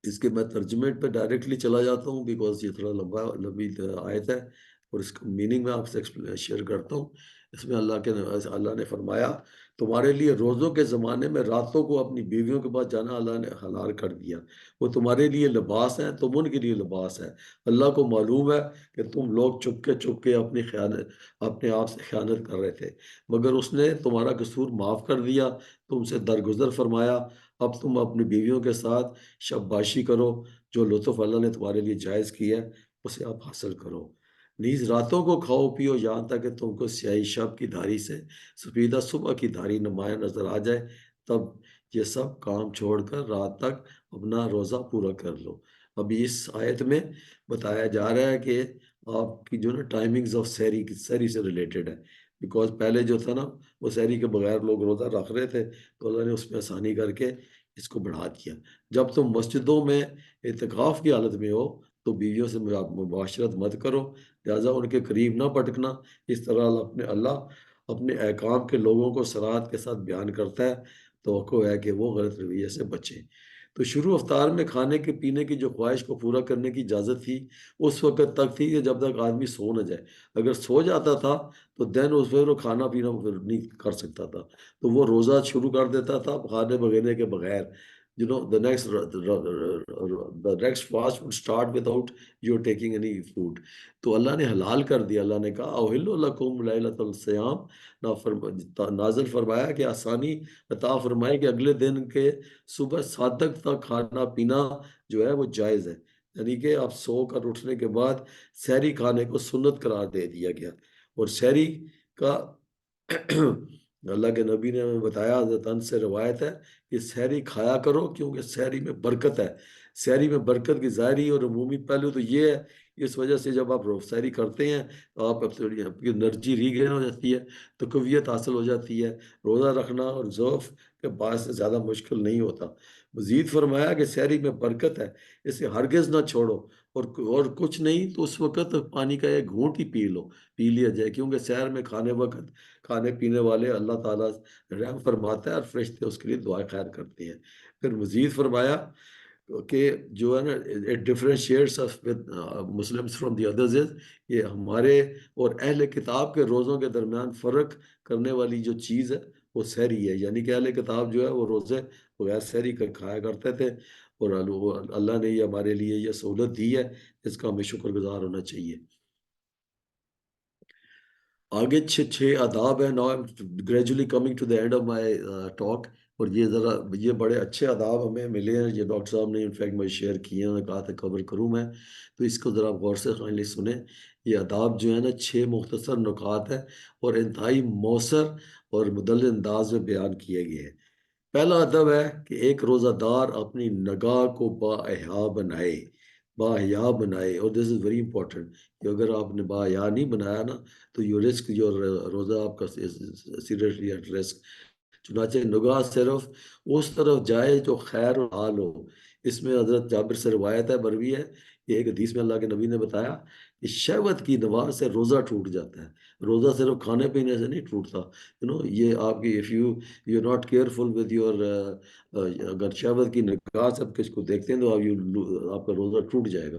اس کے میں ترجمے پہ ڈائریکٹلی چلا جاتا ہوں بیکاز یہ تھوڑا لمبی آیت ہے، اور اس کا میننگ میں آپ سے شیئر کرتا ہوں. اس میں اللہ نے فرمایا تمہارے لیے روزوں کے زمانے میں راتوں کو اپنی بیویوں کے پاس جانا اللہ نے حلال کر دیا. وہ تمہارے لیے لباس ہیں، تم ان کے لیے لباس ہے. اللہ کو معلوم ہے کہ تم لوگ چپ کے اپنے آپ سے خیانت کر رہے تھے، مگر اس نے تمہارا قصور معاف کر دیا، تم سے درگزر فرمایا. اب تم اپنی بیویوں کے ساتھ شباشی کرو، جو لطف اللہ نے تمہارے لیے جائز کیا ہے اسے آپ حاصل کرو. نیز راتوں کو کھاؤ پیو یہاں تک کہ تم کو سیاہی شب کی دھاری سے سفیدہ صبح کی دھاری نمایاں نظر آ جائے، تب یہ سب کام چھوڑ کر رات تک اپنا روزہ پورا کر لو. ابھی اس آیت میں بتایا جا رہا ہے کہ آپ کی جو نا ٹائمنگز آف سحری سے ریلیٹڈ ہے، بیکاز پہلے جو تھا نا وہ سحری کے بغیر لوگ روزہ رکھ رہے تھے، تو اللہ نے اس میں آسانی کر کے اس کو بڑھا دیا. جب تم مسجدوں میں اعتکاف کی حالت میں ہو تو بیویوں سے مباشرت مت کرو، لہٰذا ان کے قریب نہ پٹکنا. اس طرح اپنے احکام کے لوگوں کو صراحت کے ساتھ بیان کرتا ہے، توقع ہے کہ وہ غلط رویے سے بچیں. تو شروع افطار میں کھانے کے پینے کی جو خواہش کو پورا کرنے کی اجازت تھی اس وقت تک تھی کہ جب تک آدمی سو نہ جائے. اگر سو جاتا تھا تو دین اس پہ وہ کھانا پینا نہیں کر سکتا تھا، تو وہ روزہ شروع کر دیتا تھا کھانے بغیرے کے بغیر. the next fast would start without you taking any food. تو اللہ نے حلال کر دیا. اللہ نے کہا اوحل لکم لیلۃ الصیام، نازل فرمایا کہ آسانی عطا فرمائے کہ اگلے دن کے صبح صادق تک کھانا پینا جو ہے وہ جائز ہے. یعنی کہ آپ سو کر اٹھنے کے بعد سحری کھانے کو سنت قرار دے دیا گیا. اور سحری کا اللہ کے نبی نے ہمیں بتایا، حضرت انس سے روایت ہے کہ سحری کھایا کرو کیونکہ سحری میں برکت ہے. سحری میں برکت کی ظاہری اور عمومی پہلو تو یہ ہے، اس وجہ سے جب آپ سحری کرتے ہیں تو آپ کی انرجی ریگین ہو جاتی ہے، تو قویت حاصل ہو جاتی ہے. روزہ رکھنا اور ضعف کے باعث سے زیادہ مشکل نہیں ہوتا. مزید فرمایا کہ سحری میں برکت ہے، اسے ہرگز نہ چھوڑو، اور کچھ نہیں تو اس وقت پانی کا ایک گھونٹ ہی پی لیا جائے، کیونکہ سحر میں کھانے وقت کھانے پینے والے اللہ تعالیٰ رحم فرماتا ہے اور فرشتے اس کے لیے دعا خیر کرتے ہیں. پھر مزید فرمایا کہ جو ہے نا it differentiates Muslims from the others is, یہ ہمارے اور اہل کتاب کے روزوں کے درمیان فرق کرنے والی جو چیز ہے وہ سحری ہے. یعنی کہ اہل کتاب جو ہے وہ روزے بغیر سحری کا کھایا کرتے تھے، اور اللہ نے یہ ہمارے لیے یہ سہولت دی ہے، اس کا ہمیں شکر گزار ہونا چاہیے. آگے چھ آداب ہیں. Now gradually coming to the end of my talk. اور یہ بڑے اچھے آداب ہمیں ملے ہیں، یہ ڈاکٹر صاحب نے انفیکٹ مجھے شیئر کیے ہیں، کہا تھا کور کروں میں، تو اس کو ذرا غور سے فائنلی سنیں. یہ آداب جو ہے نا 6 مختصر نکات ہیں اور انتہائی مؤثر اور مدلل انداز میں بیان کیے گئے ہیں. پہلا ادب ہے کہ ایک روزہ دار اپنی نگاہ کو با حیا بنائے. اور دس از ویری امپورٹنٹ کہ اگر آپ نے با حیا نہیں بنایا نا تو یو رسک یور روزہ آپ کا سیریسلی ایٹ رسک. چنانچہ نگاہ صرف اس طرف جائے جو خیر و حال ہو. اس میں حضرت جابر سے روایت ہے، مروی ہے، کہ ایک حدیث میں اللہ کے نبی نے بتایا کہ شہوت کی نواز سے روزہ ٹوٹ جاتا ہے. روزہ صرف کھانے پینے سے نہیں ٹوٹتا. یہ آپ کی if you not careful with your, اگر شہوت کی نگاہ سے آپ کس کو دیکھتے ہیں تو آپ کا روزہ ٹوٹ جائے گا.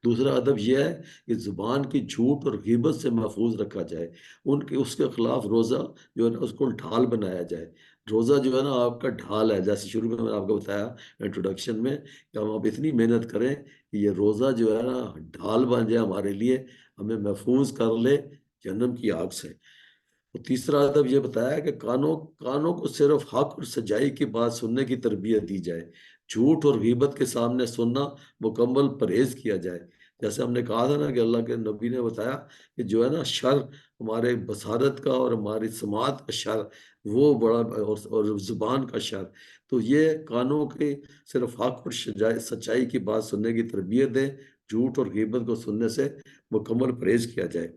دوسرا ادب یہ ہے کہ زبان کی جھوٹ اور غیبت سے محفوظ رکھا جائے. اس کے خلاف روزہ جو ہے نا اس کو ڈھال بنایا جائے. روزہ جو ہے نا آپ کا ڈھال ہے، جیسے شروع میں نے آپ کو بتایا انٹروڈکشن میں کہ ہم آپ اتنی محنت کریں کہ یہ روزہ جو ہے نا ڈھال بن جائے ہمارے لیے، ہمیں محفوظ کر لے جہنم کی آگ سے. اور تیسرا ادب یہ بتایا کہ کانوں کو صرف حق اور سچائی کی بات سننے کی تربیت دی جائے. جھوٹ اور غیبت کے سامنے سننا مکمل پرہیز کیا جائے. جیسے ہم نے کہا تھا نا کہ اللہ کے نبی نے بتایا کہ جو ہے نا شر، ہمارے بصارت کا اور ہماری سماعت کا شر وہ بڑا، اور زبان کا شر. تو یہ کانوں کے صرف حق اور سچائی کی بات سننے کی تربیت دیں، جھوٹ اور غیبت کو سننے سے مکمل پرہیز کیا جائے.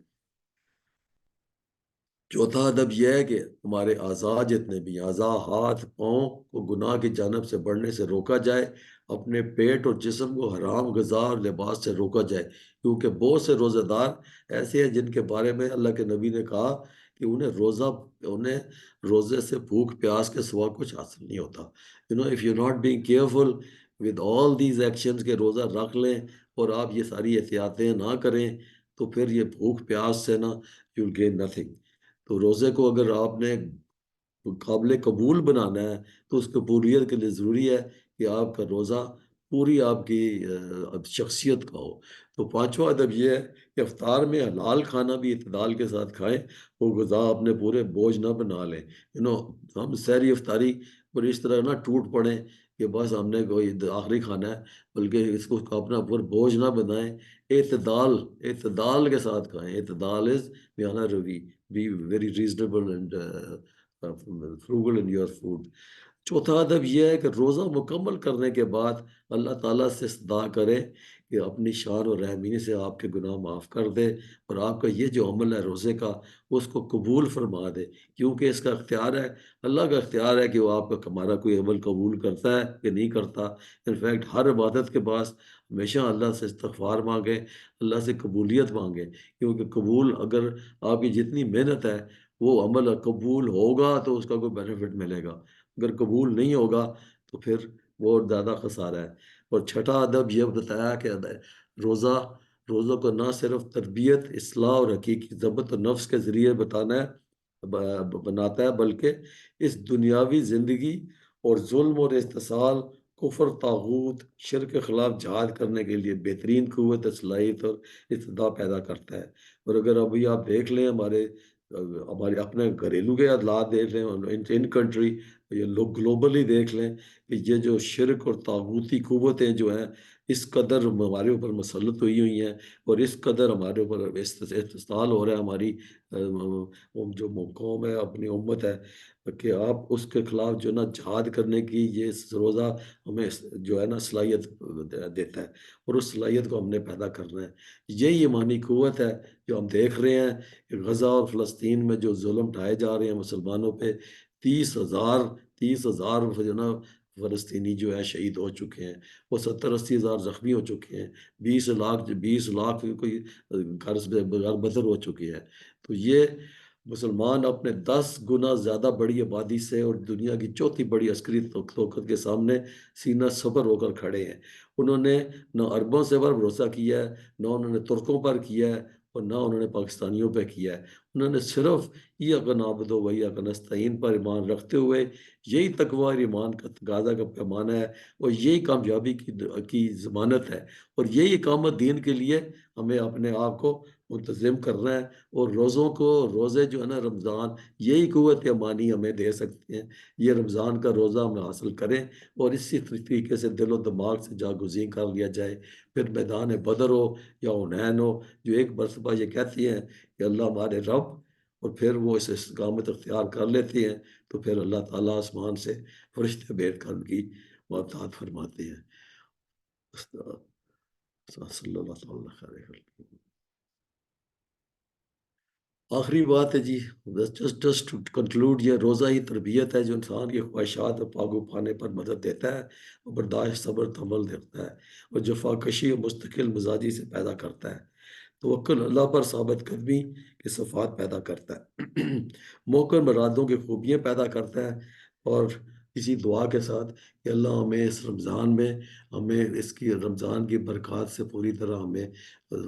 چوتھا ادب یہ ہے کہ ہمارے اعضاء جتنے بھی اعضاء، ہاتھ پاؤں کو گناہ کی جانب سے بڑھنے سے روکا جائے. اپنے پیٹ اور جسم کو حرام غذا اور لباس سے روکا جائے، کیونکہ بہت سے روزہ دار ایسے ہیں جن کے بارے میں اللہ کے نبی نے کہا کہ انہیں روزے سے بھوک پیاس کے سوا کچھ حاصل نہیں ہوتا. If you not being careful with all these actions کے روزہ رکھ لیں اور آپ یہ ساری احتیاطیں نہ کریں تو پھر یہ بھوک پیاس سے نا یو ول گین نتھنگ. تو روزے کو اگر آپ نے قابل قبول بنانا ہے تو اس قبولیت کے لیے ضروری ہے کہ آپ کا روزہ پوری آپ کی شخصیت کا ہو. تو پانچواں ادب یہ ہے کہ افطار میں حلال کھانا بھی اعتدال کے ساتھ کھائیں، وہ غذا اپنے پورے بوجھ نہ بنا لیں. ہم سحری افطاری پر اس طرح نہ ٹوٹ پڑیں کہ بس ہم نے کوئی آخری کھانا ہے، بلکہ اس کو اپنا پر بوجھ نہ بنائیں. اعتدال کے ساتھ کھائیں. اعتدال از میانہ روی. Be very reasonable and frugal in your food. چوتھا ادب یہ ہے کہ روزہ مکمل کرنے کے بعد اللہ تعالیٰ سے استدعا کرے کہ اپنی شان اور رحمانی سے آپ کے گناہ معاف کر دے، اور آپ کا یہ جو عمل ہے روزے کا اس کو قبول فرما دے. کیونکہ اس کا اختیار ہے، اللہ کا اختیار ہے کہ وہ آپ کا ہمارا کوئی عمل قبول کرتا ہے کہ نہیں کرتا. انفیکٹ ہر عبادت کے بعد ہمیشہ اللہ سے استغفار مانگے، اللہ سے قبولیت مانگے، کیونکہ قبول اگر آپ کی جتنی محنت ہے وہ عمل قبول ہوگا تو اس کا کوئی بینیفٹ ملے گا، اگر قبول نہیں ہوگا تو پھر بہت زیادہ خسارہ ہے. اور چھٹا ادب یہ بتایا کہ روزہ کو نہ صرف تربیت، اصلاح اور حقیقی ضبط و نفس کے ذریعے بناتا ہے، بلکہ اس دنیاوی زندگی اور ظلم اور استحصال، کفر، طاغوت، شرک کے خلاف جہاد کرنے کے لیے بہترین قوت، صلاحیت اور استدعا پیدا کرتا ہے. اور اگر ابھی آپ دیکھ لیں ہمارے اپنے گھریلو کے حالات دیکھ لیں، ان کنٹری، یہ لوگ گلوبلی دیکھ لیں کہ یہ جو شرک اور طاغوتی قوتیں جو ہیں اس قدر ہمارے اوپر مسلط ہوئی ہیں، اور اس قدر ہمارے اوپر استحصال ہو رہا ہے ہماری جو قوم ہے، اپنی امت ہے، کہ آپ اس کے خلاف جو ہے نا جہاد کرنے کی یہ روزہ ہمیں جو ہے نا صلاحیت دیتا ہے، اور اس صلاحیت کو ہم نے پیدا کرنا ہے۔ یہی ایمانی قوت ہے جو ہم دیکھ رہے ہیں کہ غزہ اور فلسطین میں جو ظلم ڈھائے جا رہے ہیں مسلمانوں پہ، 30,000 جو ہے نا فلسطینی جو ہے شہید ہو چکے ہیں، وہ 70-80 ہزار زخمی ہو چکے ہیں، 20 لاکھ کوئی گھر بدر ہو چکی ہے۔ تو یہ مسلمان اپنے 10 گنا زیادہ بڑی آبادی سے اور دنیا کی چوتھی بڑی عسکری طاقت کے سامنے سینہ صبر ہو کر کھڑے ہیں۔ انہوں نے نہ عربوں سے پر بھروسہ کیا ہے، نہ انہوں نے ترکوں پر کیا ہے، اور نہ انہوں نے پاکستانیوں پہ کیا ہے۔ انہوں نے صرف ایاک نعبد و ایاک نستعین پر ایمان رکھتے ہوئے، یہی تقوی اور ایمان کا تقاضا کا پیمانہ ہے، اور یہی کامیابی کی ضمانت ہے، اور یہی اقامت دین کے لیے ہمیں اپنے آپ کو منتظم کرنا ہے۔ اور روزے جو ہے نا رمضان، یہی قوت ایمانی ہمیں دے سکتے ہیں۔ یہ رمضان کا روزہ ہم حاصل کریں، اور اسی طریقے سے دل و دماغ سے جاگزین کر لیا جائے، پھر میدان بدر ہو یا حنین ہو، جو ایک مرتبہ یہ کہتی ہیں کہ اللہ ہمارے رب، اور پھر وہ اس استقامت اختیار کر لیتے ہیں، تو پھر اللہ تعالیٰ آسمان سے فرشتے بھیج کر ان کی مدد فرماتے ہیں۔ صلی اللہ تعالیٰ خیر۔ آخری بات ہے جی، جسٹ ٹو کنکلوڈ، یہ روزہ ہی تربیت ہے جو انسان کی خواہشات اور پاگو پانے پر مدد دیتا ہے، اور برداشت، صبر، تحمل دیتا ہے، اور جفا کشی اور مستقل مزاجی سے پیدا کرتا ہے، توکل اللہ پر ثابت قدمی کے صفات پیدا کرتا ہے، موقع مرادوں کی خوبیاں پیدا کرتا ہے، اور اسی دعا کے ساتھ کہ اللہ ہمیں اس رمضان میں، ہمیں اس کی رمضان کی برکات سے پوری طرح ہمیں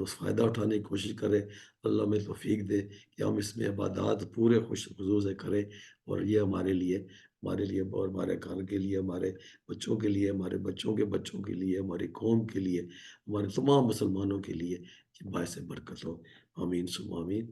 فائدہ اٹھانے کی کوشش کرے۔ اللہ ہمیں توفیق دے کہ ہم اس میں عبادات پورے خوش خضوع سے کریں، اور یہ ہمارے لیے اور ہمارے گھر کے لیے، ہمارے بچوں کے لیے، ہمارے بچوں کے بچوں کے لیے، ہماری قوم کے لیے، ہمارے تمام مسلمانوں کے لیے یہ باعث برکت ہو۔ آمین ثم آمین۔